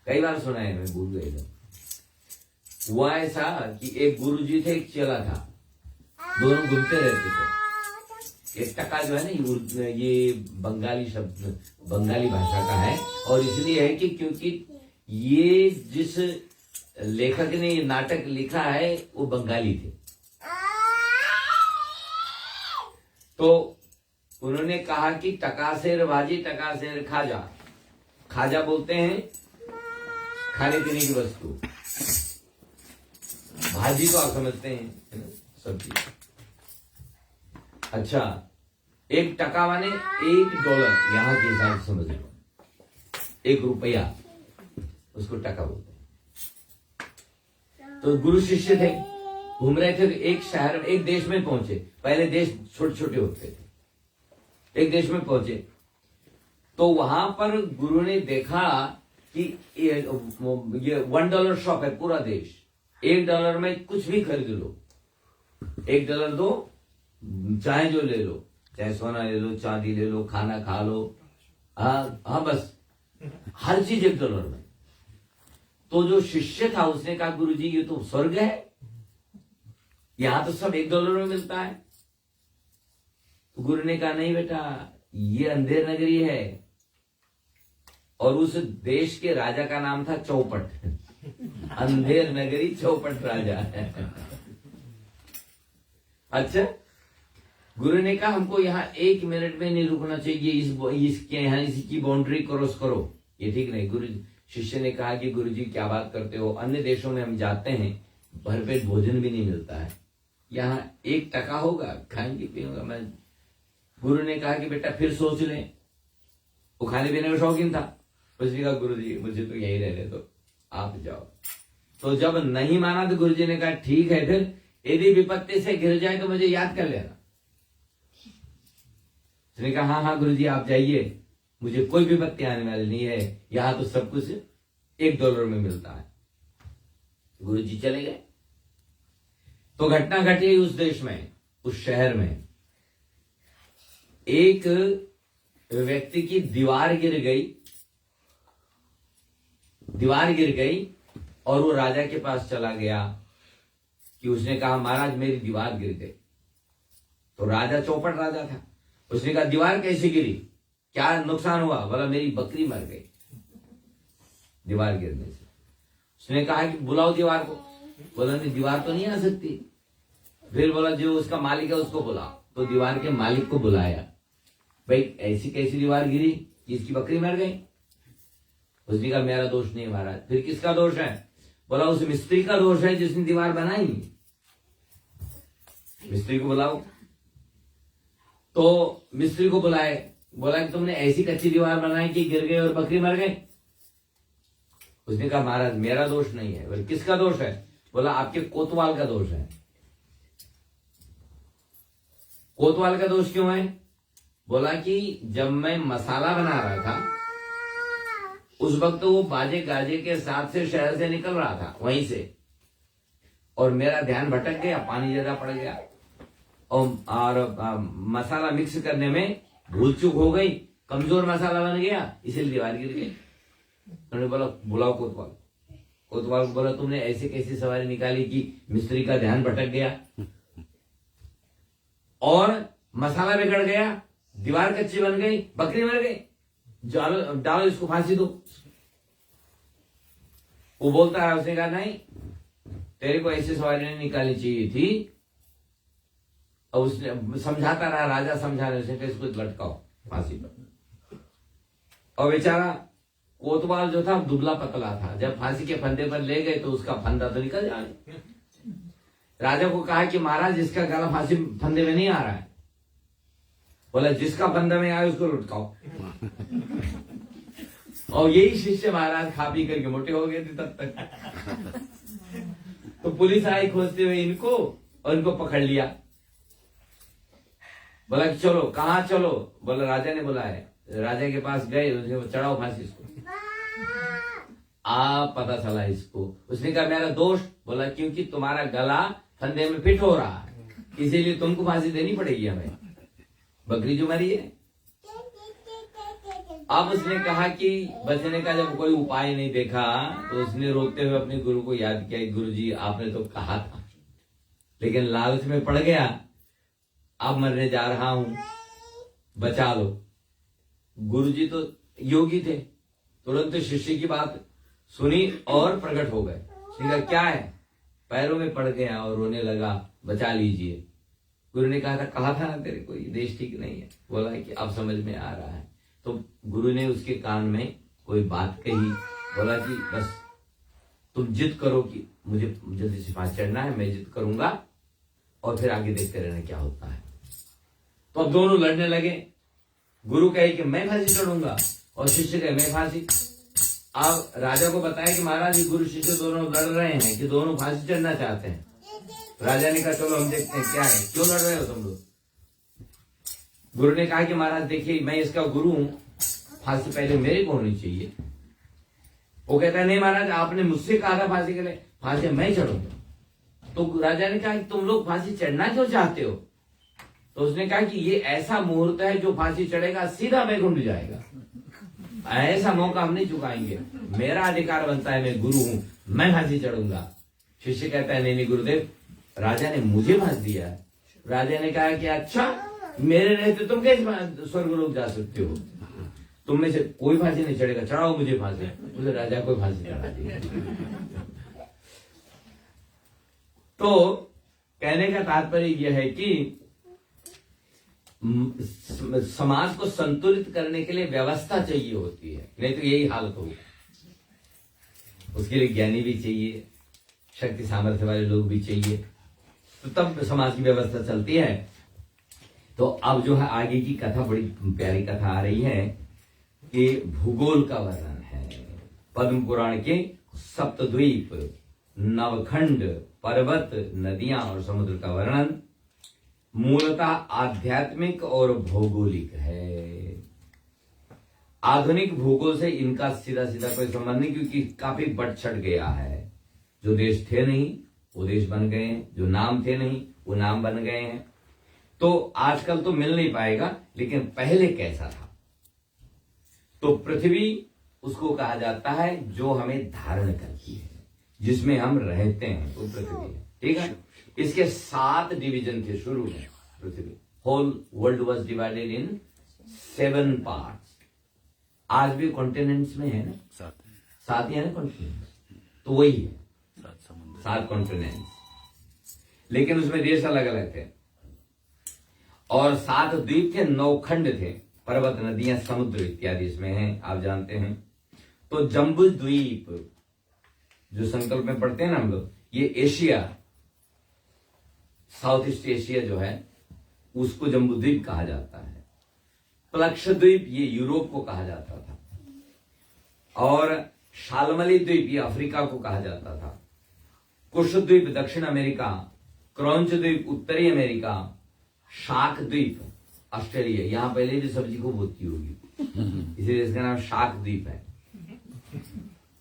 कई बार सुना है, मैं भूल गए थे। हुआ ऐसा कि एक गुरुजी थे, एक चेला था, दोनों घूमते रहते थे। एक टका जो है ना, ये बंगाली शब्द, बंगाली भाषा का है, और इसलिए है कि क्योंकि ये जिस लेखक ने ये नाटक लिखा है वो बंगाली थे। तो उन्होंने कहा कि टकासेर भाजी टकासेर खाजा। खाजा बोलते हैं खाने पीने की वस्तु, भाजी तो आप समझते हैं, है ना, सब्जी। अच्छा, एक टका माने $1, यहां के हिसाब से समझ लो, ₹1, उसको टका बोलते हैं। तो गुरु शिष्य थे, घूम रहे थे, तो एक शहर, एक देश में पहुंचे। पहले देश छोटे छोटे होते थे, एक देश में पहुंचे तो वहां पर गुरु ने देखा कि ये $1 शॉप है, पूरा देश। $1 में कुछ भी खरीद लो, $1 दो, चाहे जो ले लो, चाहे सोना ले लो, चांदी ले लो, खाना खा लो, हाँ बस हर चीज $1 में। तो जो शिष्य था उसने कहा गुरुजी ये तो स्वर्ग है, यहां तो सब $1 में मिलता है। तो गुरु ने कहा नहीं बेटा, ये अंधेर नगरी है, और उस देश के राजा का नाम था चौपट। अंधेर नगरी चौपट राजा। अच्छा, गुरु ने कहा हमको यहाँ 1 मिनट में नहीं रुकना चाहिए, इसके यहाँ इसकी बाउंड्री क्रॉस करो, ये ठीक नहीं। गुरु शिष्य ने कहा कि गुरुजी क्या बात करते हो, अन्य देशों में हम जाते हैं भरपेट भोजन भी नहीं मिलता है, यहाँ 1 टका होगा, खाएंगे पिएंगे। मैं गुरु ने कहा कि बेटा फिर सोच ले, वो खाने पीने का शौकीन था। उसने कहा गुरुजी मुझे तो यही रहने दो, आप जाओ। तो जब नहीं माना तो गुरुजी ने कहा ठीक है, फिर यदि विपत्ति से घिर जाए तो मुझे याद कर लेना। उसने कहा हाँ गुरुजी आप जाइए, मुझे कोई विपत्ति आने वाली नहीं है, यहां तो सब कुछ $1 में मिलता है। गुरुजी चले गए। तो घटना घटी उस देश में, उस शहर में एक व्यक्ति की दीवार गिर गई और वो राजा के पास चला गया कि उसने कहा महाराज मेरी दीवार गिर गई। तो राजा चौपट राजा था, उसने कहा दीवार कैसे गिरी, क्या नुकसान हुआ? बोला मेरी बकरी मर गई दीवार गिरने से। उसने कहा कि बुलाओ दीवार को। बोला नहीं दीवार तो नहीं आ सकती। फिर बोला जो उसका मालिक है उसको बुलाओ। तो दीवार के मालिक को बुलाया, भाई ऐसी कैसी दीवार गिरी कि इसकी बकरी मर गई? उसने कहा मेरा दोष नहीं महाराज। फिर किसका दोष है? बोला उस मिस्त्री का दोष है जिसने दीवार बनाई। मिस्त्री को बुलाओ। तो मिस्त्री को बुलाए, बोला कि तुमने ऐसी कच्ची दीवार बनाई कि गिर गई और बकरी मर गई। उसने कहा महाराज मेरा दोष नहीं है। बोले किसका दोष है? बोला आपके कोतवाल का दोष है। कोतवाल का दोष क्यों है? बोला कि जब मैं मसाला बना रहा था उस वक्त तो वो बाजे गाजे के साथ से शहर से निकल रहा था वहीं से, और मेरा ध्यान भटक गया, पानी ज्यादा पड़ गया और मसाला मिक्स करने में भूल चूक हो गई, कमजोर मसाला बन गया, इसलिए दीवार गिर गई। उन्होंने बोला बुलाओ कोतवाल। कोतवाल को बोला तुमने ऐसे कैसी सवारी निकाली कि मिस्त्री का ध्यान भटक गया और मसाला बिगड़ गया, दीवार कच्ची बन गई, बकरी मर गई, डालो इसको फांसी दो। वो बोलता है, उसने कहा नहीं, तेरे को ऐसी सवारी नहीं निकालनी चाहिए थी। और उसने समझाता रहा, राजा समझाने से, इसको लटकाओ फांसी पर। और बेचारा कोतवाल जो था दुबला पतला था, जब फांसी के फंदे पर ले गए तो उसका फंदा तो निकल जाए। राजा को कहा कि महाराज इसका गला फांसी फंदे में नहीं आ रहा है। बोला जिसका फंदा में आए उसको लटकाओ। और यही शिष्य महाराज खा पी करके मोटे हो गए थे तब तक। तो पुलिस आई खोजते हुए इनको, और इनको पकड़ लिया। बोला कि चलो, कहाँ चलो? बोला राजा ने बोला है। राजा के पास गए, उसने चढ़ाओ फांसी इसको। पता चला इसको। उसने कहा मेरा दोस्त। बोला क्योंकि तुम्हारा गला फंदे में फिट हो रहा है, इसीलिए तुमको फांसी देनी पड़ेगी हमें। बकरी जो मरी है। अब उसने कहा कि बचने का जब कोई उपाय नहीं देखा तो उसने रोते हुए अपने गुरु को याद किया, गुरु जी आपने तो कहा था, लेकिन लालच में पड़ गया, अब मरने जा रहा हूं, बचा लो। गुरु जी तो योगी थे, तुरंत शिष्य की बात सुनी और प्रकट हो गए। कहा क्या है? पैरों में पड़ गया और रोने लगा, बचा लीजिए। गुरु ने कहा था ना तेरे को ये देश ठीक नहीं है। बोला कि अब समझ में आ रहा है। तो गुरु ने उसके कान में कोई बात कही। बोला कि बस तुम जिद करो कि मुझे जल्दी से फांसी चढ़ना है, मैं जिद करूंगा, और फिर आगे देखते रहना क्या होता है। तो अब दोनों लड़ने लगे। गुरु कहे कि मैं फांसी चढ़ूंगा, और शिष्य कहे मैं फांसी। अब राजा को बताया कि महाराज ये गुरु शिष्य दोनों लड़ रहे हैं कि दोनों फांसी चढ़ना चाहते हैं। राजा ने कहा चलो हम देखते हैं क्या है, क्यों लड़ रहे हो तुम लोग? गुरु ने कहा कि महाराज देखिए मैं इसका गुरु हूं, फांसी पहले मेरे को होनी चाहिए। वो कहता है नहीं महाराज आपने मुझसे कहा था फांसी के लिए, फांसी मैं चढ़ूंगा। तो राजा ने कहा कि तुम लोग फांसी चढ़ना क्यों चाहते हो? तो उसने कहा कि ये ऐसा मुहूर्त है जो फांसी चढ़ेगा सीधा वैकुंठ जाएगा, ऐसा मौका हम नहीं चुकाएंगे। मेरा अधिकार बनता है, मैं गुरु हूं, मैं फांसी चढ़ूंगा। शिष्य कहता है नहीं गुरुदेव, राजा ने मुझे फांसी दिया है। राजा ने कहा कि अच्छा मेरे रहते तुम कैसे स्वर्गलोक जा सकते हो? तुम में से कोई फांसी नहीं चढ़ेगा, चढ़ाओ मुझे फांसी। मुझे राजा को फांसी चढ़ा दी। तो कहने का तात्पर्य यह है कि समाज को संतुलित करने के लिए व्यवस्था चाहिए होती है, नहीं तो यही हालत होगी। उसके लिए ज्ञानी भी चाहिए, शक्ति सामर्थ्य वाले लोग भी चाहिए, तो तब समाज की व्यवस्था चलती है। तो अब जो है आगे की कथा बड़ी प्यारी कथा आ रही है कि भूगोल का वर्णन है। पद्म पुराण के सप्तद्वीप, नवखंड, पर्वत, नदियां और समुद्र का वर्णन मूलतः आध्यात्मिक और भौगोलिक है। आधुनिक भूगोल से इनका सीधा सीधा कोई संबंध नहीं, क्योंकि काफी बढ़ चढ़ गया है। जो देश थे नहीं वो देश बन गए हैं, जो नाम थे नहीं वो नाम बन गए हैं। तो आजकल तो मिल नहीं पाएगा, लेकिन पहले कैसा था? तो पृथ्वी उसको कहा जाता है जो हमें धारण करती है, जिसमें हम रहते हैं, वो पृथ्वी है। ठीक है। इसके 7 डिवीजन थे शुरू में। पृथ्वी, whole world was divided in 7 parts. आज भी कॉन्टिनेंट्स में है ना, 7 ही है ना कॉन्टिनेंट्स, तो वही है 7 कॉन्टिनेंट्स, लेकिन उसमें देश अलग अलग थे। और 7 द्वीप थे, 9 खंड थे, पर्वत, नदियां, समुद्र इत्यादि इसमें हैं, आप जानते हैं। तो जम्बू द्वीप जो संकल्प में पढ़ते हैं ना हम लोग, ये एशिया, साउथ ईस्ट एशिया जो है उसको जम्बू द्वीप कहा जाता है। प्लक्ष द्वीप ये यूरोप को कहा जाता था, और शालमली द्वीप ये अफ्रीका को कहा जाता था। कुश द्वीप दक्षिण अमेरिका, क्रॉन्च द्वीप उत्तरी अमेरिका, शाक द्वीप ऑस्ट्रेलिया, यहां पहले भी सब्जी खूब होती होगी इसलिए इसका नाम शाक द्वीप है।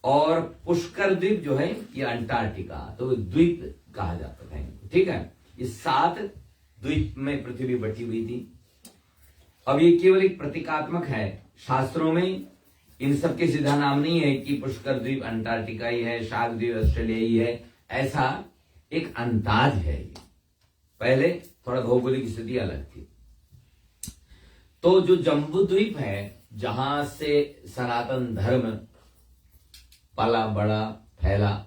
और पुष्कर द्वीप जो है ये अंटार्कटिका, तो द्वीप कहा जाता था इनको। ठीक है। इस 7 द्वीप में पृथ्वी बटी हुई थी। अब ये केवल एक प्रतीकात्मक है, शास्त्रों में इन सब के सीधा नाम नहीं है कि पुष्कर द्वीप अंटार्कटिका ही है, शाक द्वीप ऑस्ट्रेलिया ही है, ऐसा एक अंदाज है। पहले थोड़ा भौगोलिक स्थिति अलग थी। तो जो जम्बू द्वीप है, जहां से सनातन धर्म पला बड़ा फैला,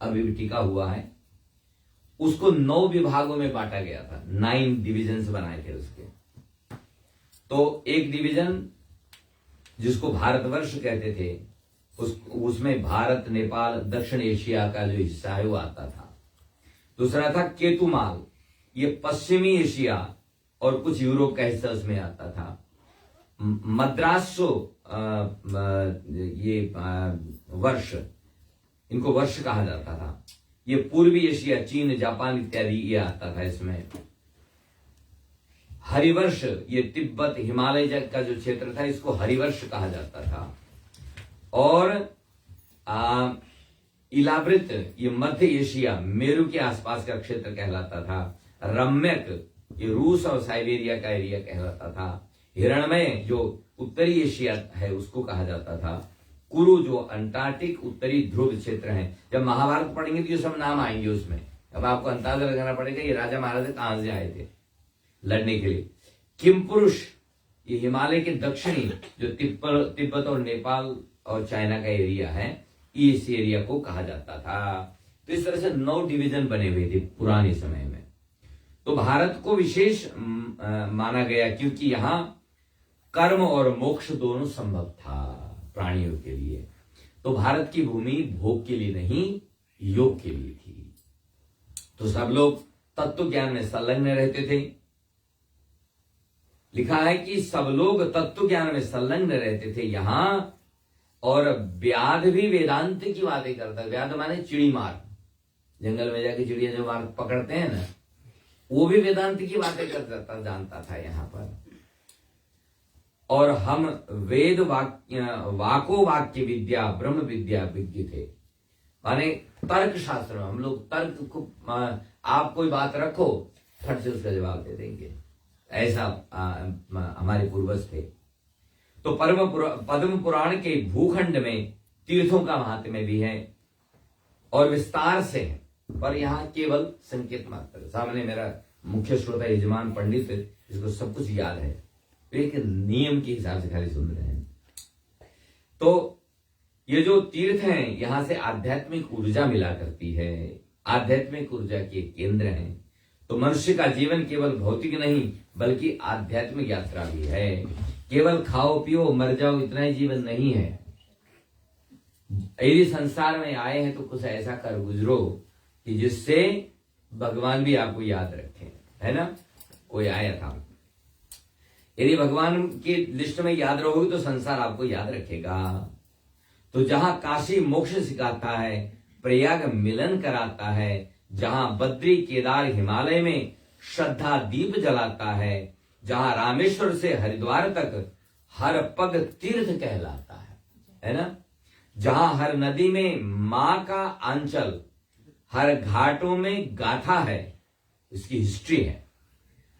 अभी भी टिका हुआ है, उसको 9 विभागों में बांटा गया था। 9 डिविजन्स बनाए थे उसके। तो एक डिवीजन जिसको भारतवर्ष कहते थे, उसमें भारत, नेपाल, दक्षिण एशिया का जो हिस्सा है वो आता था। दूसरा था केतुमाल, ये पश्चिमी एशिया और कुछ यूरोप का हिस्सा उसमें आता था। मद्रासो, ये वर्ष, इनको वर्ष कहा जाता था। ये पूर्वी एशिया, चीन, जापान इत्यादि ये आता था इसमें। हरिवर्ष, ये तिब्बत, हिमालय का जो क्षेत्र था, इसको हरिवर्ष कहा जाता था। और इलावृत, ये मध्य एशिया, मेरू के आसपास का क्षेत्र कहलाता था। रम्यक, ये रूस और साइबेरिया का एरिया कहलाता था। हिरणमय, जो उत्तरी एशिया है, उसको कहा जाता था। कुरु, जो अंटार्कटिक उत्तरी ध्रुव क्षेत्र है। जब महाभारत पढ़ेंगे तो ये सब नाम आएंगे उसमें। अब आपको अंदाजा लगाना पड़ेगा ये राजा महाराजा कहां से आए थे लड़ने के लिए। किमपुरुष, ये हिमालय के दक्षिणी, जो तिब्बत और नेपाल और चाइना का एरिया है, इस एरिया को कहा जाता था। तो इस तरह से 9 डिवीजन बने हुए थे पुराने समय में। तो भारत को विशेष माना गया क्योंकि यहां कर्म और मोक्ष दोनों संभव था प्राणियों के लिए। तो भारत की भूमि भोग के लिए नहीं, योग के लिए थी। तो सब लोग तत्व ज्ञान में संलग्न रहते थे। लिखा है कि सब लोग तत्व ज्ञान में संलग्न रहते थे यहां, और व्याध भी वेदांत की बातें करता है। व्याध माने चिड़ी मार, जंगल में जाके चिड़िया जो मार पकड़ते हैं ना, वो भी वेदांत की बातें करता जानता था यहां पर। और हम वेद वाको वाक्य विद्या, ब्रह्म विद्या विज्ञ थे। माने तर्क शास्त्र में हम लोग तर्क को, आप कोई बात रखो, फट से उसका जवाब दे देंगे, ऐसा हमारे पूर्वज थे। तो पद्म पुराण के भूखंड में तीर्थों का महात्म्य भी है और विस्तार से है, पर यहां केवल संकेत मात्र। सामने मेरा मुख्य श्रोता यजमान पंडित, इसको सब कुछ याद है, एक नियम के हिसाब से खाली सुन रहे हैं। तो ये जो तीर्थ हैं, यहां से आध्यात्मिक ऊर्जा मिला करती है, आध्यात्मिक ऊर्जा के केंद्र हैं। तो मनुष्य का जीवन केवल भौतिक नहीं बल्कि आध्यात्मिक यात्रा भी है। केवल खाओ पियो मर जाओ इतना ही जीवन नहीं है। यदि संसार में आए हैं तो कुछ ऐसा कर गुजरो कि जिससे भगवान भी आपको याद रखें, है ना। कोई आया था, यदि भगवान की लिस्ट में याद रहोगे तो संसार आपको याद रखेगा। तो जहां काशी मोक्ष सिखाता है, प्रयाग मिलन कराता है, जहां बद्री केदार हिमालय में श्रद्धा दीप जलाता है, जहां रामेश्वर से हरिद्वार तक हर पग तीर्थ कहलाता है ना। जहां हर नदी में मां का आंचल, हर घाटों में गाथा है, इसकी हिस्ट्री है।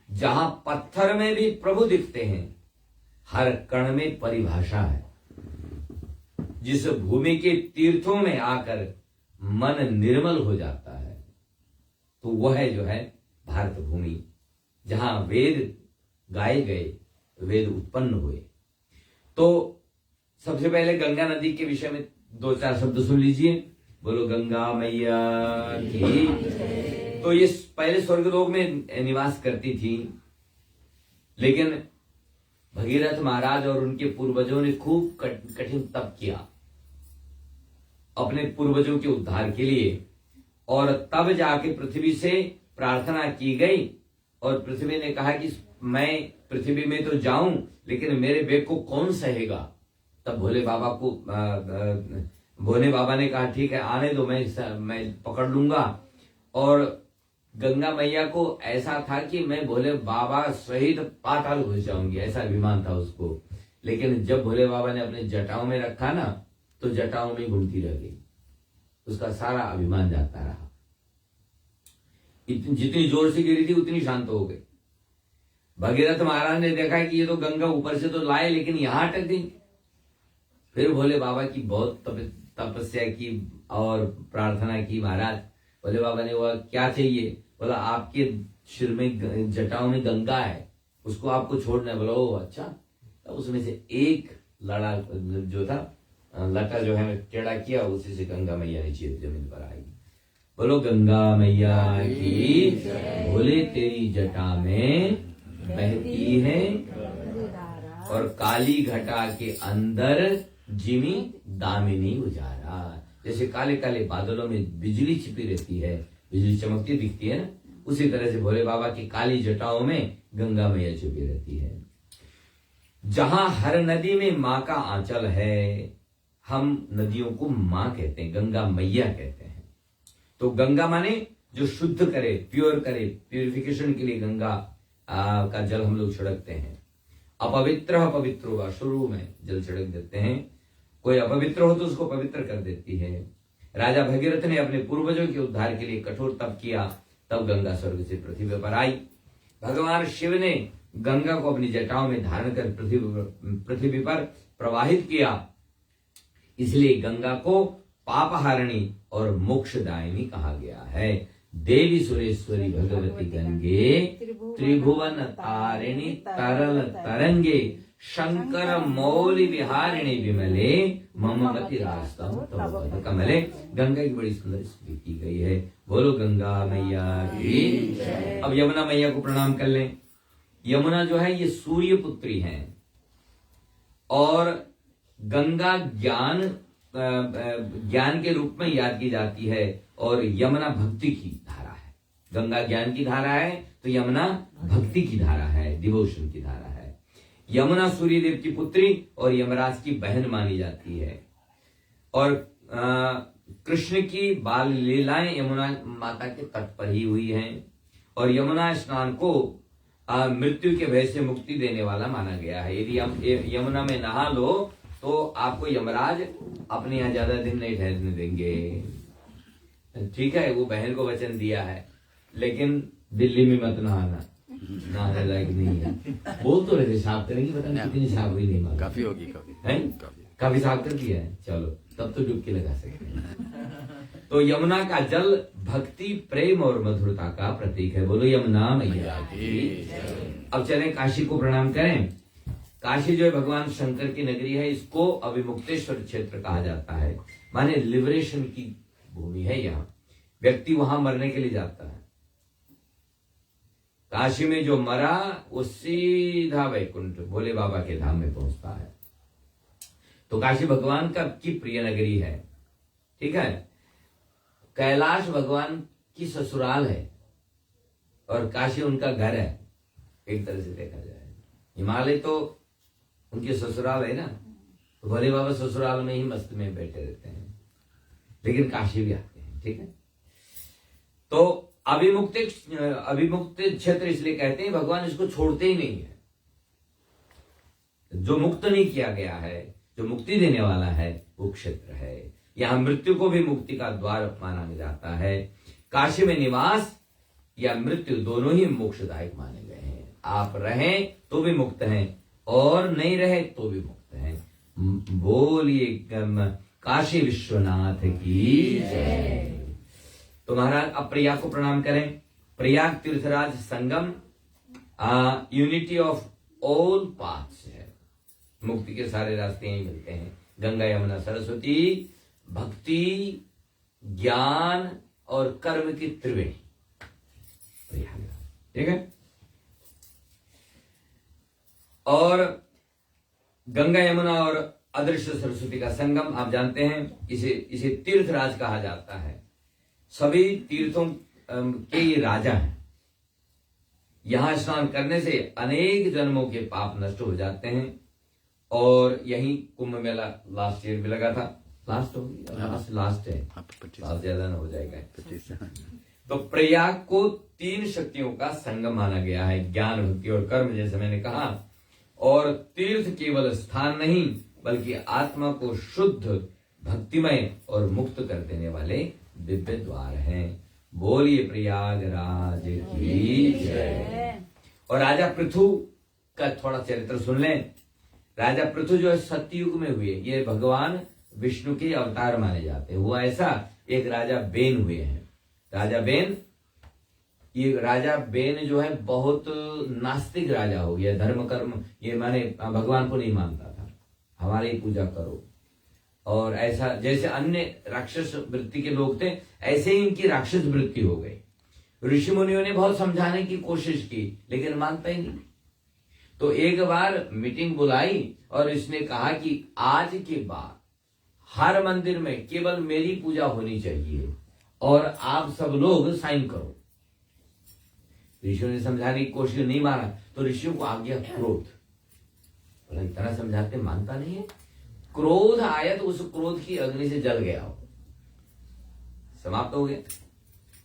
जहां पत्थर में भी प्रभु दिखते हैं, हर कण में परिभाषा है। जिस भूमि के तीर्थों में आकर मन निर्मल हो जाता है, तो वह जो है भारत भूमि, जहां वेद गाए गए, वेद उत्पन्न हुए। तो सबसे पहले गंगा नदी के विषय में 2-4 शब्द सुन लीजिए। बोलो गंगा मैया की। तो ये पहले स्वर्गलोक में निवास करती थी, लेकिन भगीरथ महाराज और उनके पूर्वजों ने खूब कठिन तप किया अपने पूर्वजों के उद्धार के लिए, और तब जाके पृथ्वी से प्रार्थना की गई, और पृथ्वी ने कहा कि मैं पृथ्वी में तो जाऊं, लेकिन मेरे बेग को कौन सहेगा। तब भोले बाबा ने कहा ठीक है आने दो, मैं पकड़ लूंगा। और गंगा मैया को ऐसा था कि मैं भोले बाबा सहित पाताल घुस जाऊंगी, ऐसा अभिमान था उसको। लेकिन जब भोले बाबा ने अपने जटाओं में रखा ना, तो जटाओं में घूमती रह गई, उसका सारा अभिमान जाता रहा। जितनी जोर से गिरी थी उतनी शांत हो गई। भगीरथ महाराज ने देखा कि ये तो गंगा ऊपर से तो लाए, लेकिन यहां अटक गई। फिर भोले बाबा की बहुत तपस्या की और प्रार्थना की। महाराज भोले बाबा ने बोला क्या चाहिए? बोला आपके सिर में जटाओं में गंगा है, उसको आपको छोड़ना है। बोला ओ अच्छा। तब उसमें से एक लड़ा जो था लटा जो है टेढ़ा किया, उसी से गंगा मैया नीचे जमीन पर आएगी। बोलो गंगा मैया की। बोले तेरी जटा में बहती है और काली घटा के अंदर जिमी दामिनी उजारा। जैसे काले काले बादलों में बिजली छिपी रहती है, बिजली चमकती दिखती है ना, उसी तरह से भोले बाबा की काली जटाओं में गंगा मैया छिपी रहती है। जहां हर नदी में माँ का आंचल है, हम नदियों को माँ कहते हैं, गंगा मैया कहते हैं। तो गंगा माने जो शुद्ध करे, प्योर करे, प्यूरिफिकेशन के लिए गंगा का जल हम लोग छिड़कते हैं। अपवित्र पवित्र होगा, शुरू में जल छिड़क देते हैं। कोई अपवित्र हो तो उसको पवित्र कर देती है। राजा भगीरथ ने अपने पूर्वजों के उद्धार के लिए कठोर तप किया, तब गंगा स्वर्ग से पृथ्वी पर आई। भगवान शिव ने गंगा को अपनी जटाओं में धारण कर पृथ्वी पर प्रवाहित किया, इसलिए गंगा को पापहारिणी और मोक्षदायिनी कहा गया है। देवी सुरेश्वरी भगवती गंगे, त्रिभुवन तारिणी तरल तरंगे, शंकर मौली विहारिणी विमले, ममवती रास्तम तव कमले। गंगा की बड़ी सुंदर स्तुति की गई है। बोलो गंगा मैया की। अब यमुना मैया को प्रणाम कर लें। यमुना जो है ये सूर्य पुत्री है और गंगा ज्ञान के रूप में याद की जाती है और यमुना भक्ति की धारा है। गंगा ज्ञान की धारा है तो यमुना भक्ति की धारा है, डिवोशन की धारा है। यमुना सूर्य देव की पुत्री और यमराज की बहन मानी जाती है और कृष्ण की बाल लीलाएं यमुना माता के तट पर ही हुई हैं और यमुना स्नान को मृत्यु के भय से मुक्ति देने वाला माना गया है। यदि यमुना में नहा लो तो आपको यमराज अपने यहाँ ज्यादा दिन नहीं ठहरने देंगे। ठीक है, वो बहन को वचन दिया है, लेकिन दिल्ली में मत नहाना, नहाने लायक नहीं है। बोल तो रहे साफ करेंगे, पता नहीं कितनी साफ हुई नहीं मालूम। काफी होगी, काफी साफ कर दिया है। चलो तब तो डुबकी लगा सकते हैं। तो यमुना का जल भक्ति, प्रेम और मधुरता का प्रतीक है। बोलो यमुना मैया की। अब चलें काशी को प्रणाम करें। काशी जो है भगवान शंकर की नगरी है, इसको अभिमुक्तेश्वर क्षेत्र कहा जाता है, माने लिबरेशन की भूमि है। यहाँ व्यक्ति वहां मरने के लिए जाता है। काशी में जो मरा वो सीधा वैकुंठ भोले बाबा के धाम में पहुंचता है। तो काशी भगवान का की प्रिय नगरी है। ठीक है, कैलाश भगवान की ससुराल है और काशी उनका घर है, एक तरह से देखा जाए। हिमालय तो उनके ससुराल है ना, तो भोले बाबा ससुराल में ही मस्त में बैठे रहते हैं, लेकिन काशी भी आते हैं। ठीक है, तो अभिमुक्त क्षेत्र इसलिए कहते हैं, भगवान इसको छोड़ते ही नहीं है। जो मुक्त नहीं किया गया है, जो मुक्ति देने वाला है, वो क्षेत्र है। यहां मृत्यु को भी मुक्ति का द्वार माना जाता है। काशी में निवास या मृत्यु दोनों ही मोक्षदायक माने गए हैं। आप रहें तो भी मुक्त हैं और नहीं रहे तो भी मुक्त हैं। बोलिए काशी विश्वनाथ की जय। तो महाराज अब प्रयाग को प्रणाम करें। प्रयाग तीर्थराज संगम यूनिटी ऑफ ऑल पाथ्स है। मुक्ति के सारे रास्ते यही मिलते हैं। गंगा यमुना सरस्वती भक्ति, ज्ञान और कर्म की त्रिवेणी प्रयाग। ठीक है, और गंगा यमुना और अदृश्य सरस्वती का संगम आप जानते हैं, इसे तीर्थराज कहा जाता है। सभी तीर्थों के ये राजा हैं। यहां स्नान करने से अनेक जन्मों के पाप नष्ट हो जाते हैं। और यही कुंभ मेला लास्ट ईयर भी लगा था। लास्ट है, साल ज्यादा ना हो जाएगा। तो प्रयाग को 3 शक्तियों का संगम माना गया है, ज्ञान, भक्ति और कर्म, जैसे मैंने कहा। और तीर्थ केवल स्थान नहीं बल्कि आत्मा को शुद्ध, भक्तिमय और मुक्त कर देने वाले दिव्य द्वार हैं। बोलिए प्रयागराज की जय। और राजा पृथु का थोड़ा चरित्र सुन लें। राजा पृथु जो है सतयुग में हुए, ये भगवान विष्णु के अवतार माने जाते हैं। वो ऐसा एक राजा बेन हुए हैं। राजा बेन, ये राजा बेन जो है बहुत नास्तिक राजा हो गया। धर्म कर्म ये माने भगवान को नहीं मानता था, हमारी पूजा करो। और ऐसा जैसे अन्य राक्षस वृत्ति के लोग थे, ऐसे ही इनकी राक्षस वृत्ति हो गई। ऋषि मुनियों ने बहुत समझाने की कोशिश की, लेकिन मानता ही नहीं। तो एक बार मीटिंग बुलाई और इसने कहा कि आज के बाद हर मंदिर में केवल मेरी पूजा होनी चाहिए और आप सब लोग साइन करो। ऋषियों ने समझाने की कोशिश, नहीं माना तो ऋषियों को आ गया क्रोध। और इतना समझाते मानता नहीं है। क्रोध आया तो उस क्रोध की अग्नि से जल गया, समाप्त हो गया।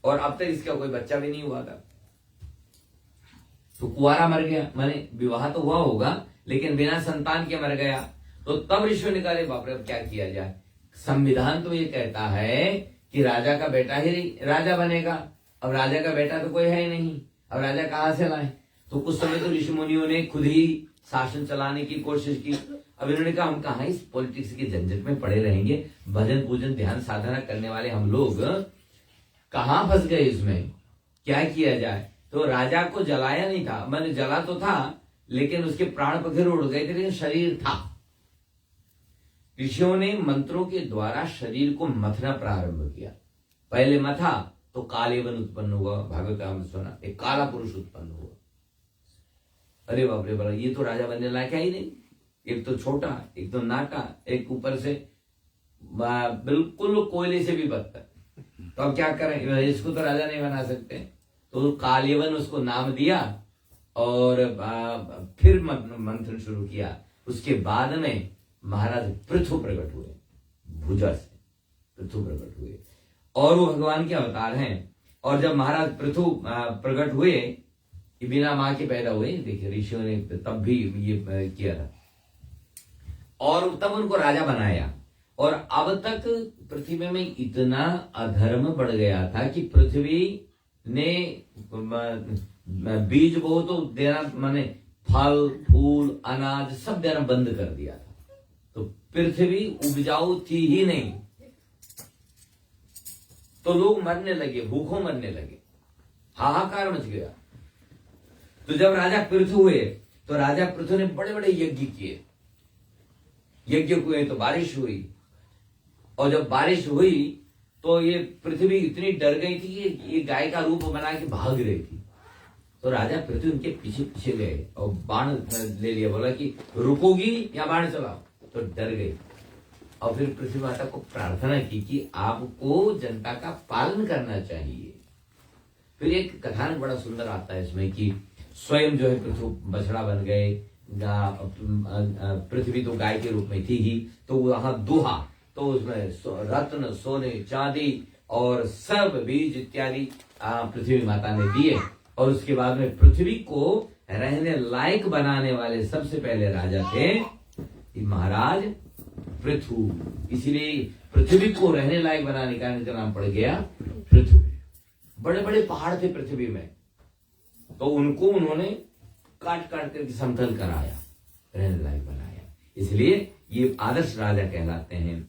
और अब तक इसका कोई बच्चा भी नहीं हुआ था, तो कुंवारा मर गया। माने विवाह तो हुआ होगा लेकिन बिना संतान के मर गया। तो तब ऋषि ने कहा, बाप रे अब क्या किया जाए। संविधान तो ये कहता है कि राजा का बेटा ही राजा बनेगा। अब राजा का बेटा तो कोई है ही नहीं, अब राजा कहां से लाए। तो कुछ समय तो ऋषि मुनियों ने खुद ही शासन चलाने की कोशिश की। अब इन्होंने कहा हम कहां इस पॉलिटिक्स के झंझट में पड़े रहेंगे, भजन पूजन ध्यान साधना करने वाले हम लोग कहां फंस गए इसमें, क्या किया जाए। तो राजा को जलाया नहीं था, मैंने जला तो था लेकिन उसके प्राण पखेरु उड़ गए थे, लेकिन शरीर था। ऋषियों ने मंत्रों के द्वारा शरीर को मथना प्रारंभ किया। पहले मथा तो कालेवन उत्पन्न हुआ, भागवत में सुना, एक काला पुरुष उत्पन्न हुआ। अरे बाप रे, बड़ा ये तो राजा बनने लायक है ही नहीं। एक तो छोटा, एक तो नाटा, एक ऊपर से बिल्कुल कोयले से भी बदतर। तो अब क्या करें, इसको तो राजा नहीं बना सकते। तो कालेवन उसको नाम दिया और फिर मंथन शुरू किया। उसके बाद में महाराज पृथु प्रकट हुए, भुजा से पृथु प्रकट हुए और वो भगवान के अवतार हैं। और जब महाराज पृथु प्रकट हुए, बिना मां के पैदा हुए, देखिए ऋषियों ने तब भी ये किया था और तब उनको राजा बनाया। और अब तक पृथ्वी में इतना अधर्म बढ़ गया था कि पृथ्वी ने बीज बो तो देना, माने फल फूल अनाज सब देना बंद कर दिया था। तो पृथ्वी उपजाऊ थी ही नहीं, तो लोग मरने लगे, भूखों मरने लगे, हाहाकार मच गया। तो जब राजा पृथु हुए तो राजा पृथु ने बड़े बड़े यज्ञ किए। यज्ञ हुए तो बारिश हुई, और जब बारिश हुई तो ये पृथ्वी इतनी डर गई थी कि ये गाय का रूप बना के भाग रही थी। तो राजा पृथ्वी उनके पीछे पीछे गए और बाण ले लिया, बोला कि रुकोगी या बाण चलाओ। तो डर गई और फिर पृथ्वी माता को प्रार्थना की कि आपको जनता का पालन करना चाहिए। फिर एक कथानक बड़ा सुंदर आता है इसमें कि स्वयं जो है पृथ्वी बछड़ा बन गए, पृथ्वी तो गाय के रूप में थी ही, तो वहां दुहा, तो उसमें रत्न सोने चांदी और सब बीज इत्यादि पृथ्वी माता ने दिए। और उसके बाद में पृथ्वी को रहने लायक बनाने वाले सबसे पहले राजा थे महाराज पृथु। इसीलिए पृथ्वी को रहने लायक बनाने का इनका नाम पड़ गया पृथ्वी। बड़े बड़े पहाड़ थे पृथ्वी में, तो उनको उन्होंने काट काट करके समतल कराया, रहने लायक बनाया। इसलिए ये आदर्श राजा कहलाते हैं।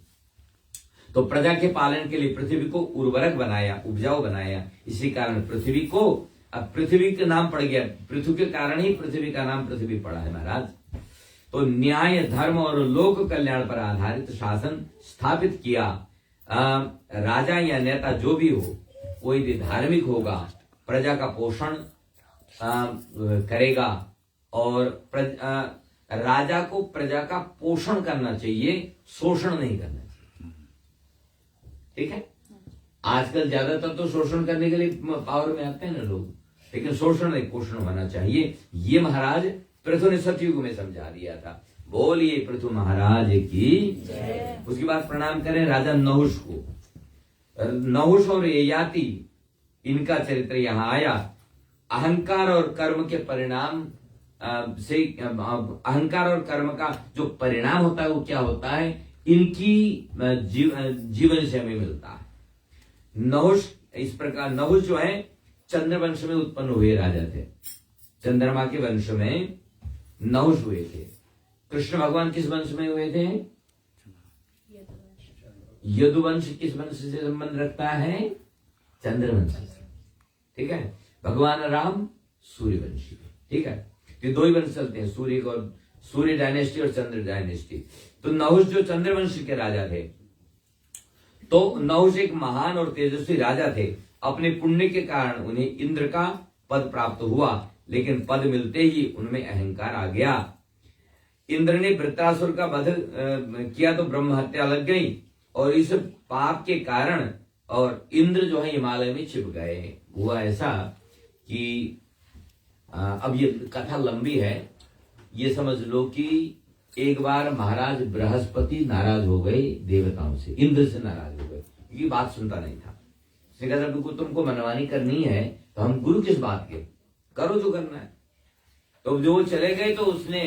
तो प्रजा के पालन के लिए पृथ्वी को उर्वरक बनाया, उपजाऊ बनाया। इसी कारण पृथ्वी को, अब पृथ्वी का नाम पड़ गया, पृथ्वी के कारण ही पृथ्वी का नाम पृथ्वी पड़ा है महाराज। तो न्याय धर्म और लोक कल्याण पर आधारित शासन स्थापित किया। राजा या नेता जो भी हो, कोई भी धार्मिक होगा, प्रजा का पोषण करेगा। और राजा को प्रजा का पोषण करना चाहिए, शोषण नहीं करना चाहिए। ठीक है, आजकल ज्यादातर तो शोषण करने के लिए पावर में आते हैं ना लोग, लेकिन शोषण नहीं, पोषण होना चाहिए। ये महाराज पृथु ने सतयुग में समझा दिया था। बोलिए पृथु महाराज की जय। उसके बाद प्रणाम करें राजा नहुष को। नहुष और ययाति, इनका चरित्र यहां आया। अहंकार और कर्म के परिणाम से, अहंकार और कर्म का जो परिणाम होता है वो क्या होता है, इनकी जीवन से हमें मिलता है। नहुष इस प्रकार, नहुष जो है चंद्रवंश में उत्पन्न हुए राजा थे। चंद्रमा के वंश में नहुष हुए थे। कृष्ण भगवान किस वंश में हुए थे? यदुवंश किस वंश से संबंध रखता है? चंद्रवंश से। ठीक है, भगवान राम सूर्यवंशी। ठीक है, ये दो ही वंश चलते हैं, सूर्य और सूर्य डायनेस्टी और चंद्र डायनेस्टी। तो नहुष जो चंद्रवंश के राजा थे, तो नहुष एक महान और तेजस्वी राजा थे। अपने पुण्य के कारण उन्हें इंद्र का पद प्राप्त हुआ, लेकिन पद मिलते ही उनमें अहंकार आ गया। इंद्र ने वृत्रासुर का वध किया तो ब्रह्म हत्या लग गई, और इस पाप के कारण और इंद्र जो है हिमालय में छिप गए। हुआ ऐसा कि अब ये कथा लंबी है, ये समझ लो कि एक बार महाराज बृहस्पति नाराज हो गए देवताओं से, इंद्र से नाराज हो गए, क्योंकि बात सुनता नहीं था। उसने कहा तुमको मनमानी करनी है तो हम गुरु किस बात के, करो जो करना है। तो जो चले गए तो उसने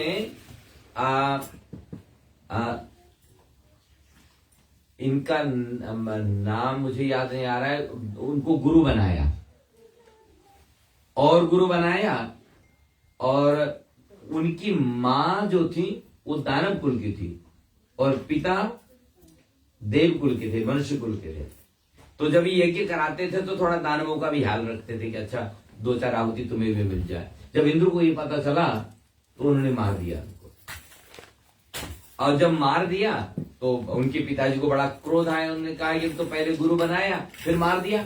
इनका नाम मुझे याद नहीं आ रहा है, उनको गुरु बनाया, और गुरु बनाया, और उनकी मां जो थी वो दानव कुल की थी और पिता देव कुल के थे, मनुष्य कुल के थे। तो जब ये यज्ञ कराते थे तो थोड़ा दानवों का भी ख्याल रखते थे कि अच्छा 2-4 आहुति तुम्हें भी मिल जाए। जब इंद्र को ये पता चला तो उन्होंने मार दिया उनको, और जब मार दिया तो उनके पिताजी को बड़ा क्रोध आया। उन्होंने कहा ये तो पहले गुरु बनाया फिर मार दिया।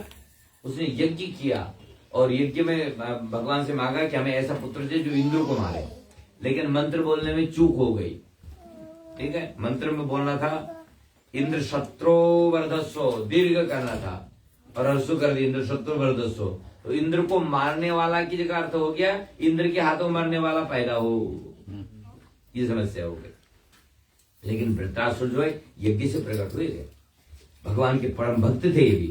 उसने यज्ञ किया और यज्ञ में भगवान से मांगा कि हमें ऐसा पुत्र दे जो इंद्र को मारे, लेकिन मंत्र बोलने में चूक हो गई। ठीक है, मंत्र में बोलना था इंद्र शत्रु वर्धस्व, दीर्घ करना था, और हर्षु कर दिया इंद्र शत्रु वर्धस्व। तो इंद्र को मारने वाला की जगह अर्थ हो गया इंद्र के हाथों मरने वाला पैदा हो, ये समस्या हो गई। लेकिन वृत्रासुर जो है यज्ञ से प्रकट हुए थे, भगवान के परम भक्त थे ये भी।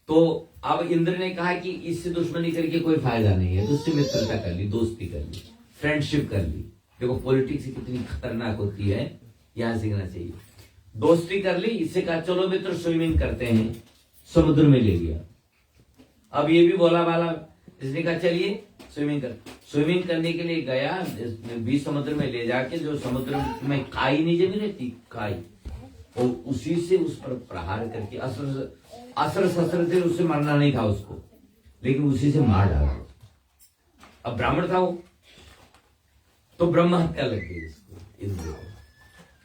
तो अब इंद्र ने कहा कि इससे दुश्मनी करके कोई फायदा नहीं है, तो उससे मित्रता कर ली, दोस्ती कर ली, फ्रेंडशिप कर ली। देखो पॉलिटिक्स कितनी खतरनाक होती है, यहां सीखना चाहिए। दोस्ती कर ली, इससे कहा चलो मित्र स्विमिंग करते हैं, समुद्र में ले लिया। अब ये भी बोला वाला, इसने कहा चलिए स्विमिंग करने के लिए गया, बीच समुद्र में ले जाके जो समुद्र में खाई नहीं जमी रहती खाई, और उसी से उस पर प्रहार करके अस्त्र शस्त्र से उससे मरना नहीं था उसको, लेकिन उसी से मार डाला। अब ब्राह्मण था वो, तो ब्रह्म हत्या लग गई इसको, इंद्र को।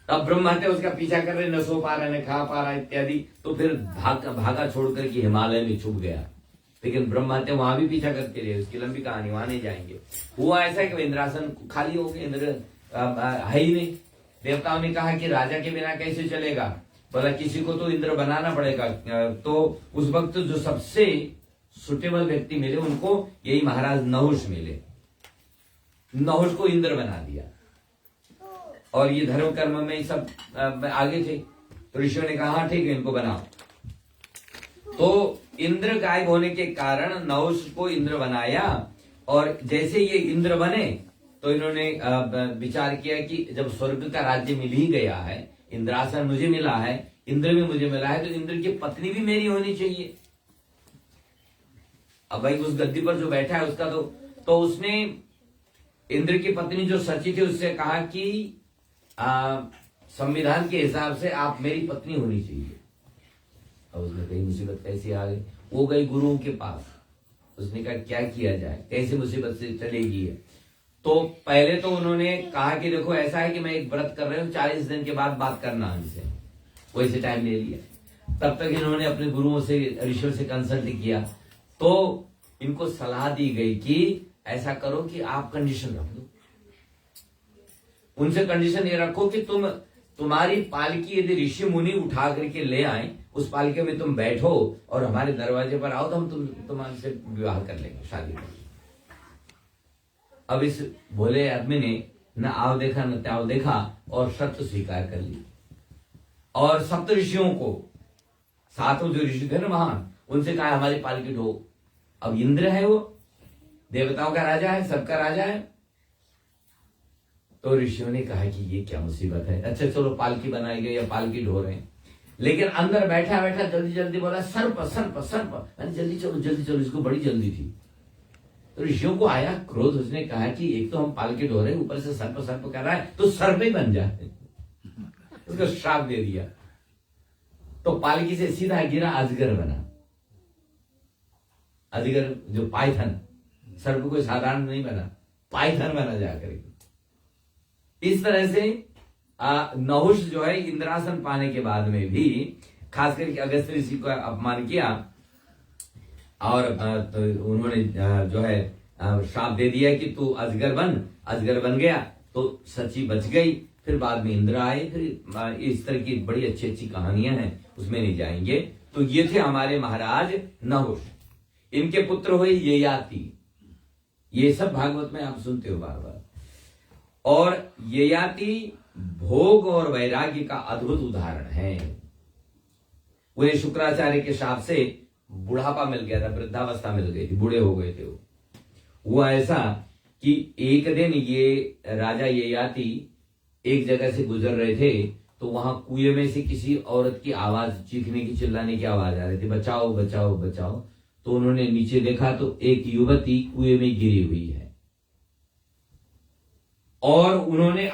अब ब्रह्म हत्या उसका पीछा कर रहे, न सो पा रहा, न खा पा रहा इत्यादि, तो फिर भागा छोड़ करके हिमालय में छुप गया। लेकिन ब्रह्म हत्या वहां भी पीछा करते रहे, उसकी लंबी कहानी, वहां नहीं जाएंगे। हुआ ऐसा है कि इंद्रासन खाली हो गए, इंद्र है ही नहीं। देवताओं ने कहा कि राजा के बिना कैसे चलेगा, बोला किसी को तो इंद्र बनाना पड़ेगा। तो उस वक्त जो सबसे सुटेबल व्यक्ति मिले उनको यही महाराज नहुष मिले, नहुष को इंद्र बना दिया। और ये धर्म कर्म में सब आगे थे, तो ऋषियों ने कहा हाँ ठीक है इनको बनाओ। तो इंद्र गायब होने के कारण नहुष को इंद्र बनाया, और जैसे ये इंद्र बने तो इन्होंने विचार किया कि जब स्वर्ग का राज्य मिल ही गया है, इंद्रासन मुझे मिला है, इंद्र भी मुझे मिला है, तो इंद्र की पत्नी भी मेरी होनी चाहिए। अब भाई उस गद्दी पर जो बैठा है उसका तो उसने इंद्र की पत्नी जो सची थी उससे कहा कि संविधान के हिसाब से आप मेरी पत्नी होनी चाहिए। अब उसने कही मुसीबत कैसी आ गई, वो गई गुरुओं के पास, उसने कहा क्या किया जाए, कैसे मुसीबत से चलेगी है। तो पहले तो उन्होंने कहा कि देखो ऐसा है कि मैं एक व्रत कर रही हूँ, 40 दिन के बाद बात करना हमसे, वैसे टाइम ले लिया। तब तक इन्होंने अपने गुरुओं से, ऋषियों से कंसल्ट किया, तो इनको सलाह दी गई कि ऐसा करो कि आप कंडीशन रख दो, उनसे कंडीशन ये रखो कि तुम्हारी पालकी यदि ऋषि मुनि उठा करके ले आए, उस पालकी में तुम बैठो और हमारे दरवाजे पर आओ, तो हम तुम्हारे विवाह कर लेंगे, शादी कर लेंगे। अब इस भोले आदमी ने न आव देखा न त्याव देखा और शर्त स्वीकार कर ली, और सप्त ऋषियों को, सातों जो ऋषि थे ना महान, उनसे कहा हमारी पालकी ढो। अब इंद्र है वो, देवताओं का राजा है, सबका राजा है। तो ऋषियों ने कहा कि ये क्या मुसीबत है, अच्छा चलो पालकी बनाई गई या पालकी ढो रहे हैं। लेकिन अंदर बैठा बैठा जल्दी जल्दी बोला सर्प सर्प सर्प, जल्दी चलो, इसको बड़ी जल्दी थी। तो ऋषियों को आया क्रोध, उसने कहा कि एक तो हम पालकी ढो रहे, ऊपर से सर्प सर्प कर रहा है, तो सर्प ही बन जाए। उसको श्राप दे दिया, तो पालकी से सीधा गिरा, अजगर बना। अजगर जो पाइथन, सर्प कोई साधारण नहीं बना, पाइथन बना जाकर। इस तरह से नहुष जो है इंद्रासन पाने के बाद में भी खास करके अगस्त ऋषि को अपमान किया और तो उन्होंने जो है श्राप दे दिया कि तू अजगर बन गया तो सची बच गई। फिर बाद में इंद्र आए। फिर इस तरह की बड़ी अच्छी अच्छी कहानियां हैं, उसमें नहीं जाएंगे। तो ये थे हमारे महाराज नहुष। इनके पुत्र हुए ययाति। ये सब भागवत में आप सुनते हो बार बार। और ययाति भोग और वैराग्य का अद्भुत उदाहरण है। उन्हें शुक्राचार्य के शाप से बुढ़ापा मिल गया था, वृद्धावस्था मिल गई थी, बूढ़े हो गए थे वो। हुआ ऐसा कि एक दिन ये राजा ययाति एक जगह से गुजर रहे थे, तो वहां कुएं में से किसी औरत की आवाज, चीखने की, चिल्लाने की आवाज आ रही थी, बचाओ बचाओ बचाओ। तो उन्होंने नीचे देखा तो एक युवती कुएं में गिरी हुई है। और उन्होंने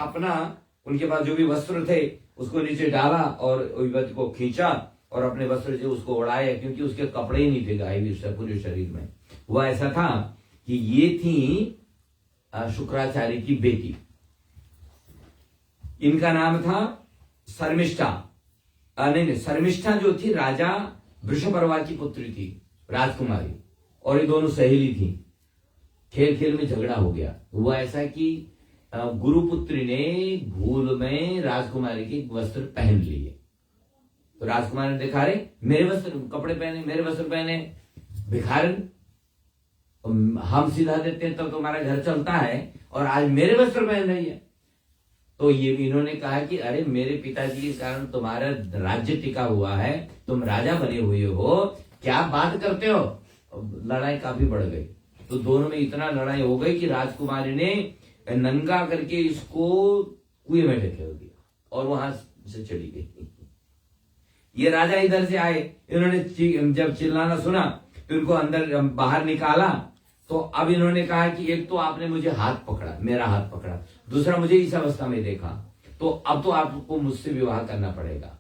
उनके पास जो भी वस्त्र थे उसको नीचे डाला और युवती को खींचा और अपने वस्त्र से उसको उड़ाया, क्योंकि उसके कपड़े ही नहीं थे गाये हुए पूरे शरीर में। वह ऐसा था कि ये थी शुक्राचार्य की बेटी। इनका नाम था शर्मिष्ठा। नहीं, शर्मिष्ठा जो थी राजा वृषपर्वा की पुत्री थी, राजकुमारी। और ये दोनों सहेली थी। खेल खेल में झगड़ा हो गया। हुआ ऐसा कि गुरुपुत्री ने भूल में राजकुमारी के वस्त्र पहन लिए। तो राजकुमारी ने देखा, अरे मेरे वस्त्र कपड़े पहने, मेरे वस्त्र पहने, भिखारन, हम सिधा देते हैं तब तुम्हारा घर चलता है और आज मेरे वस्त्र पहन रही है। तो ये इन्होंने कहा कि अरे मेरे पिताजी के कारण तुम्हारा राज्य टिका हुआ है, तुम राजा बने हुए हो, क्या बात करते हो। लड़ाई काफी बढ़ गई। तो दोनों में इतना लड़ाई हो गई कि राजकुमारी ने नंगा करके इसको कुएं में ढकेल दिया और वहां से चली गई। ये राजा इधर से आए, इन्होंने जब चिल्लाना सुना तो इनको अंदर बाहर निकाला। तो अब इन्होंने कहा कि एक तो आपने मुझे हाथ पकड़ा, मेरा हाथ पकड़ा, दूसरा मुझे इस अवस्था में देखा, तो अब तो आपको मुझसे विवाह करना पड़ेगा।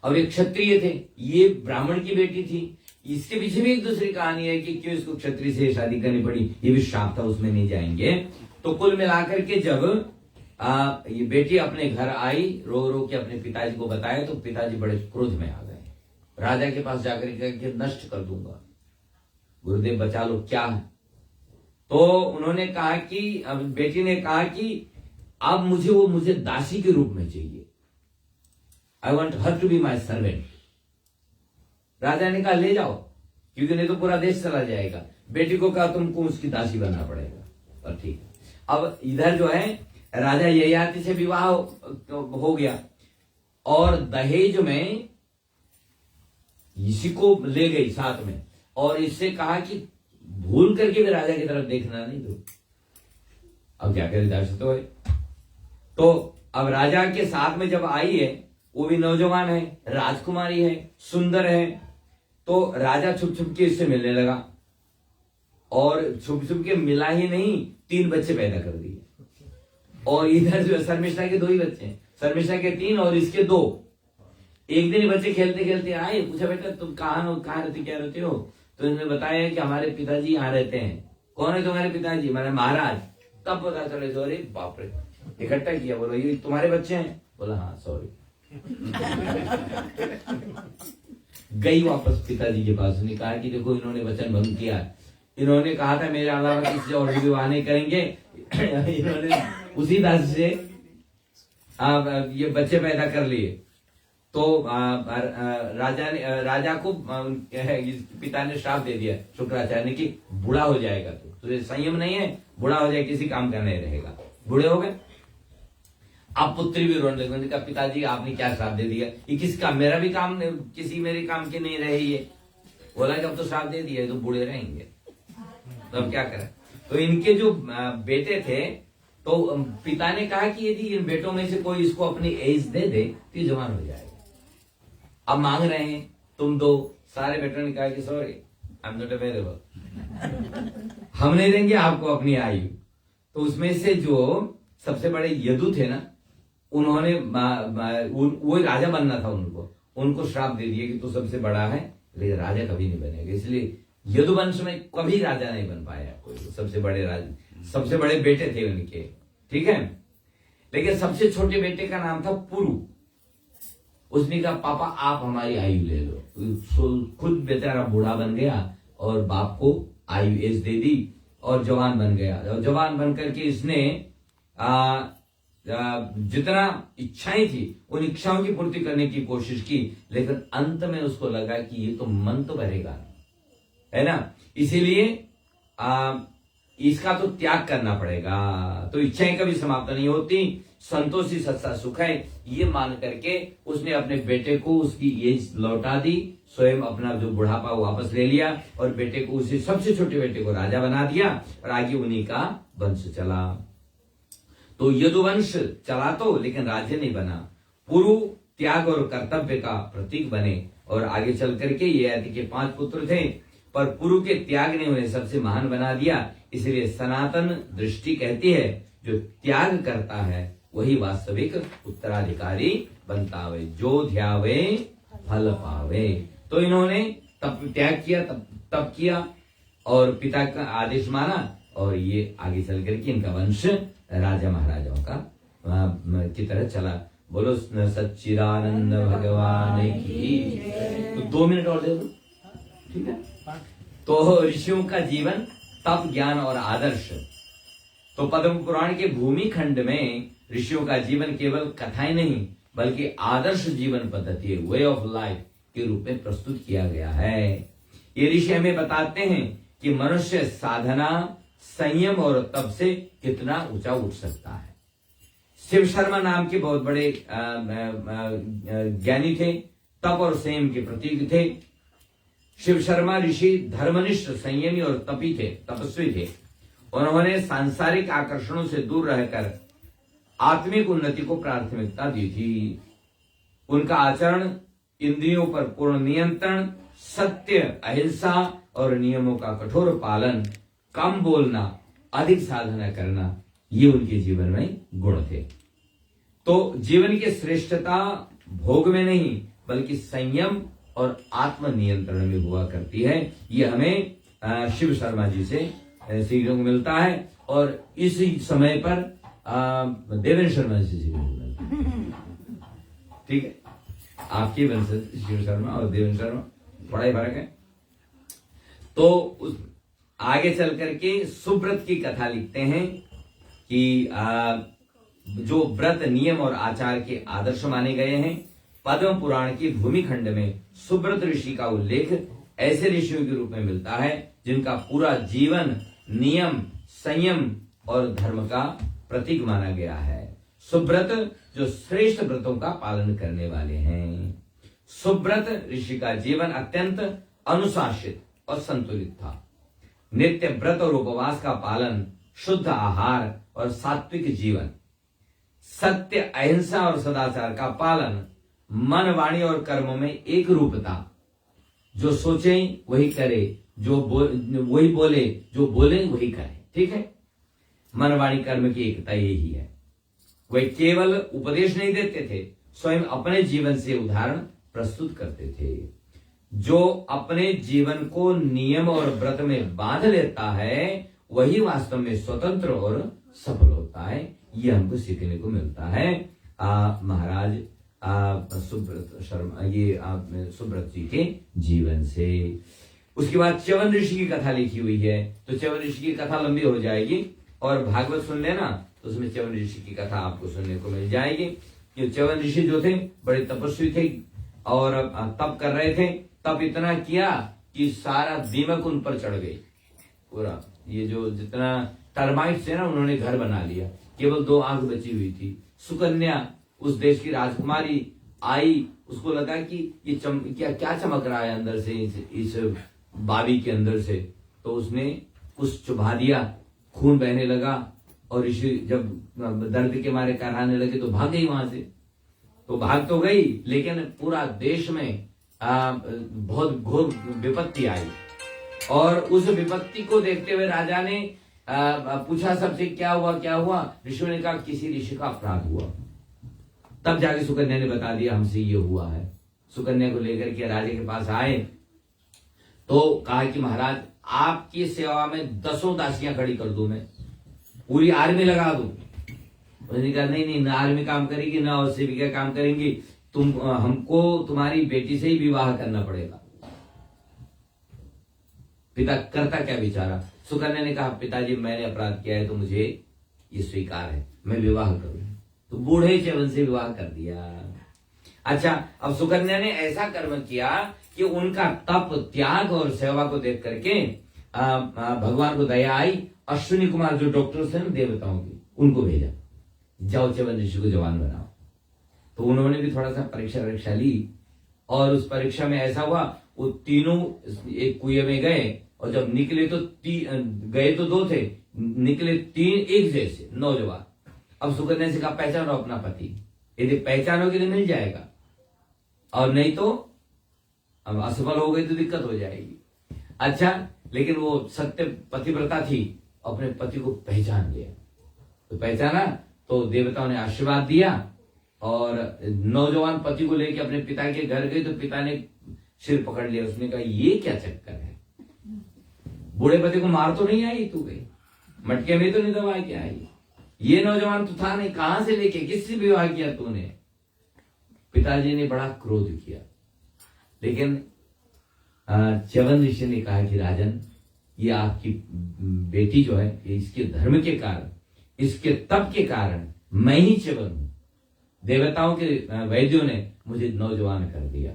अब एक क्षत्रिय थे, ये ब्राह्मण की बेटी थी। इसके पीछे भी एक दूसरी कहानी है कि क्यों इसको क्षत्रिय से शादी करनी पड़ी, ये भी श्राप था, उसमें नहीं जाएंगे। तो कुल मिलाकर के जब ये बेटी अपने घर आई, रो रो के अपने पिताजी को बताया, तो पिताजी बड़े क्रोध में आ गए। राजा के पास जाकर के नष्ट कर दूंगा, गुरुदेव बचा लो, क्या है। तो उन्होंने कहा कि अब बेटी ने कहा कि अब मुझे दासी के रूप में चाहिए, I want her to be my servant. राजा ने कहा ले जाओ, क्योंकि नहीं तो पूरा देश चला जाएगा। बेटी को कहा तुमको उसकी दासी बनना पड़ेगा। और ठीक, अब इधर जो है राजा ययाति से विवाह हो गया और दहेज में इसी को ले गई साथ में, और इससे कहा कि भूल करके भी राजा की तरफ देखना नहीं दो। अब क्या करे, दर्श तो है। तो अब राजा के साथ में जब आई है, वो भी नौजवान है, राजकुमारी है, सुंदर है, तो राजा छुप छुप के इससे मिलने लगा और छुप छुप के मिला ही नहीं, 3 बच्चे पैदा कर दिए। और इधर जो शर्मिष्ठा के 2 ही बच्चे हैं, शर्मिष्ठा के 3 और इसके 2। एक दिन बच्चे खेलते खेलते आए, पूछा बेटा तुम कहाँ रहते, क्या रहते हो। तो इन्होंने बताया कि हमारे पिताजी यहाँ रहते हैं। कौन है तुम्हारे पिताजी, हमारे महाराज। तब पता चले, सॉरी बाप रे, इकट्ठा किया, बोलो ये तुम्हारे बच्चे हैं, बोला हाँ सॉरी। गई वापस पिताजी के पास, उन्होंने कहा कि देखो इन्होंने वचन भंग किया, इन्होंने कहा था मेरे अलावा किसी और भी विवाह नहीं करेंगे। इन्होंने उसी दास से ये बच्चे पैदा कर लिए। तो राजा को पिता ने श्राप दे दिया शुक्राचार्य ने कि बूढ़ा हो जाएगा, तो संयम नहीं है, बूढ़ा हो जाए, किसी काम का नहीं रहेगा। बूढ़े हो गए। अब पुत्री भी रोने लगी, कहा पिताजी आपने क्या श्राप दे दिया, ये किसका, मेरा भी काम, किसी मेरे काम की नहीं रही है। बोला कि अब तो श्राप दे दिया, तो बूढ़े रहेंगे, तो अब क्या करें। तो इनके जो बेटे थे, तो पिता ने कहा कि यदि इन बेटों में से कोई इसको अपनी एज दे दे तो जवान हो जाएगा। अब मांग रहे हैं तुम 2, सारे बेटों ने कहा कि sorry I am not available, हम नहीं देंगे आपको अपनी आयु। तो उसमें से जो सबसे बड़े यदु थे ना, उन्होंने वो राजा बनना था, उनको श्राप दे दिया कि तू सबसे बड़ा है, लेकिन राजा कभी नहीं बनेगा। इसलिए यदुवंश में कभी राजा नहीं बन पाया कोई, सबसे बड़े राजा, सबसे बड़े बेटे थे उनके, ठीक है। लेकिन सबसे छोटे बेटे का नाम था पुरु। उसने कहा पापा आप हमारी आयु ले लो। खुद बेचारा बूढ़ा बन गया और बाप को आयु एज दे दी और जवान बन गया। और जवान बन करके इसने जितना इच्छाएं थी उन इच्छाओं की पूर्ति करने की कोशिश की, लेकिन अंत में उसको लगा कि ये तो मन तो भरेगा, है ना, इसीलिए इसका तो त्याग करना पड़ेगा। तो इच्छाएं कभी समाप्त नहीं होती, संतोष ही सच्चा सुख है, ये मान करके उसने अपने बेटे को उसकी एज लौटा दी, स्वयं अपना जो बुढ़ापा वापस ले लिया और बेटे को, उसे सबसे छोटे बेटे को राजा बना दिया और आगे उन्हीं का वंश चला। तो यदुवंश चला तो, लेकिन राज्य नहीं बना। पुरु त्याग और कर्तव्य का प्रतीक बने और आगे चल करके ययाति के 5 पुत्र थे, पर पुरु के त्याग ने उन्हें सबसे महान बना दिया। इसलिए सनातन दृष्टि कहती है जो त्याग करता है वही वास्तविक उत्तराधिकारी बनता है, जो ध्यावे फल पावे। तो इन्होंने तब त्याग किया, तब किया और पिता का आदेश माना और ये आगे चल करके इनका वंश राजा महाराजाओं का की तरह चला। बोलो सच्चिदानंद भगवान की। तो 2 मिनट और दे दो, ठीक है। तो ऋषियों का जीवन, तप, ज्ञान और आदर्श। तो पद्म पुराण के भूमि खंड में ऋषियों का जीवन केवल कथाएं नहीं बल्कि आदर्श जीवन पद्धति, वे ऑफ लाइफ के रूप में प्रस्तुत किया गया है। ये ऋषि हमें बताते हैं कि मनुष्य साधना, संयम और तप से कितना ऊंचा उठ सकता है। शिव शर्मा नाम के बहुत बड़े ज्ञानी थे, तप और संयम के प्रतीक थे। शिव शर्मा ऋषि धर्मनिष्ठ, संयमी और तपी थे, तपस्वी थे। उन्होंने सांसारिक आकर्षणों से दूर रहकर आत्मिक उन्नति को प्राथमिकता दी थी। उनका आचरण, इंद्रियों पर पूर्ण नियंत्रण, सत्य, अहिंसा और नियमों का कठोर पालन, कम बोलना, अधिक साधना करना, ये उनके जीवन में गुण थे। तो जीवन की श्रेष्ठता भोग में नहीं बल्कि संयम और आत्म नियंत्रण में हुआ करती है। ये हमें शिव शर्मा जी से सीखने को मिलता है और इसी समय पर देवेंद्र शर्मा जी से सीखने को मिलता है। ठीक है, आपके वंशज शिव शर्मा और देवेंद्र शर्मा, बड़ा ही फर्क है। तो उस आगे चल करके सुब्रत की कथा लिखते हैं कि जो व्रत, नियम और आचार के आदर्श माने गए हैं। पद्म पुराण की भूमि खंड में सुब्रत ऋषि का उल्लेख ऐसे ऋषियों के रूप में मिलता है जिनका पूरा जीवन नियम, संयम और धर्म का प्रतीक माना गया है। सुब्रत जो श्रेष्ठ व्रतों का पालन करने वाले हैं। सुब्रत ऋषि का जीवन अत्यंत अनुशासित और संतुलित था। नित्य व्रत और उपवास का पालन, शुद्ध आहार और सात्विक जीवन, सत्य, अहिंसा और सदाचार का पालन, मन, वाणी और कर्मों में एक रूपता, जो सोचे वही करे, वही बोले, जो बोले वही करे। ठीक है, मन, वाणी, कर्म की एकता यही है। वे केवल उपदेश नहीं देते थे, स्वयं अपने जीवन से उदाहरण प्रस्तुत करते थे। जो अपने जीवन को नियम और व्रत में बांध लेता है वही वास्तव में स्वतंत्र और सफल होता है। ये हमको सीखने को मिलता है महाराज सुब्रत शर्मा, ये सुब्रत जी के जीवन से। उसके बाद च्यवन ऋषि की कथा लिखी हुई है। तो च्यवन ऋषि की कथा लंबी हो जाएगी और भागवत सुन लेना तो उसमें च्यवन ऋषि की कथा आपको सुनने को मिल जाएगी। ये च्यवन ऋषि जो थे बड़े तपस्वी थे और तप कर रहे थे। तप इतना किया कि सारा दीमक उन पर चढ़ गई। पूरा ये जो जितना टर्माइट्स है ना, उन्होंने घर बना लिया। केवल 2 आंख बची हुई थी। सुकन्या उस देश की राजकुमारी आई, उसको लगा कि ये क्या चमक रहा है अंदर से, इस बावी के अंदर से। तो उसने कुछ चुभा दिया, खून बहने लगा और ऋषि जब दर्द के मारे कराने लगे तो भाग गई वहां से। तो भाग तो गई लेकिन पूरा देश में बहुत घोर विपत्ति आई और उस विपत्ति को देखते हुए राजा ने पूछा सबसे क्या हुआ। ऋषियों ने कहा किसी ऋषि का अपराध हुआ। तब जाके सुकन्या ने बता दिया हमसे ये हुआ है। सुकन्या को लेकर के राजा के पास आए तो कहा कि महाराज आपकी सेवा में 10 दासियां खड़ी कर दूं, मैं पूरी आर्मी लगा दूं, उसने कहा नहीं नहीं, ना आर्मी काम करेगी ना और सेविका काम करेंगी, हमको तुम्हारी बेटी से ही विवाह करना पड़ेगा। पिता करता क्या बेचारा। सुकन्या ने कहा पिताजी मैंने अपराध किया है तो मुझे ये स्वीकार है, मैं विवाह करूं। तो बूढ़े च्यवन से विवाह कर दिया। अच्छा, अब सुकन्या ने ऐसा कर्म किया कि उनका तप, त्याग और सेवा को देख करके भगवान को दया आई। अश्विनी कुमार जो डॉक्टर्स हैं देवताओं की, उनको भेजा, जाओ च्यवन ऋषि को जवान बनाओ। तो उन्होंने भी थोड़ा सा परीक्षा ली और उस परीक्षा में ऐसा हुआ, वो तीनों एक कुएं में गए और जब निकले तो गए तो 2 थे, निकले 3 एक जैसे नौजवान। अब सुकन्या से कहा पहचानो अपना पति, यदि पहचानोगे तो मिल जाएगा और नहीं तो अब असफल हो गई तो दिक्कत हो जाएगी। अच्छा, लेकिन वो सत्य पतिव्रता थी, अपने पति को पहचान लिया। तो पहचाना तो देवताओं ने आशीर्वाद दिया और नौजवान पति को लेकर अपने पिता के घर गई तो पिता ने सिर पकड़ लिया। उसने कहा ये क्या चक्कर है, बूढ़े पति को मार तो नहीं आई तू, गई मटके में तो नहीं दबा के आई, ये नौजवान तो था नहीं, कहां से लेके किससे विवाह किया तूने। पिताजी ने बड़ा क्रोध किया, लेकिन च्यवन ऋषि ने कहा कि राजन, ये आपकी बेटी जो है, इसके धर्म के कारण, इसके तप के कारण मैं ही च्यवन हूं। देवताओं के वैद्यों ने मुझे नौजवान कर दिया।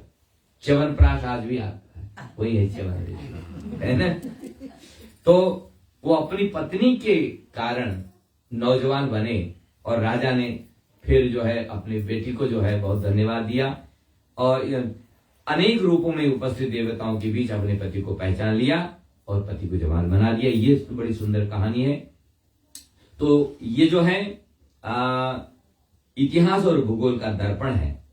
च्यवन प्राश आज भी आता है, वही है च्यवन ऋषि, है ना। तो वो अपनी पत्नी के कारण नौजवान बने और राजा ने फिर जो है अपनी बेटी को जो है बहुत धन्यवाद दिया और अनेक रूपों में उपस्थित देवताओं के बीच अपने पति को पहचान लिया और पति को जवान बना दिया। ये तो बड़ी सुंदर कहानी है। तो ये जो है इतिहास और भूगोल का दर्पण है।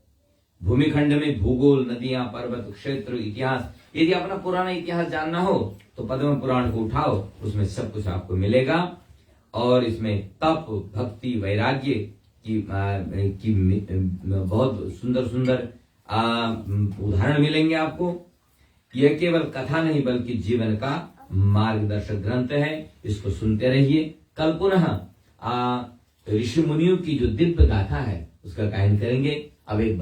भूमिखंड में भूगोल, नदियां, पर्वत, क्षेत्र, इतिहास, यदि अपना पुराना इतिहास जानना हो तो पद्म पुराण को उठाओ, उसमें सब कुछ आपको मिलेगा और इसमें तप, भक्ति, वैराग्य की बहुत सुंदर सुंदर उदाहरण मिलेंगे आपको। यह केवल कथा नहीं बल्कि जीवन का मार्गदर्शक ग्रंथ है। इसको सुनते रहिए। कल पुनः ऋषि मुनियों की जो दिव्य गाथा है उसका गायन करेंगे। अब एक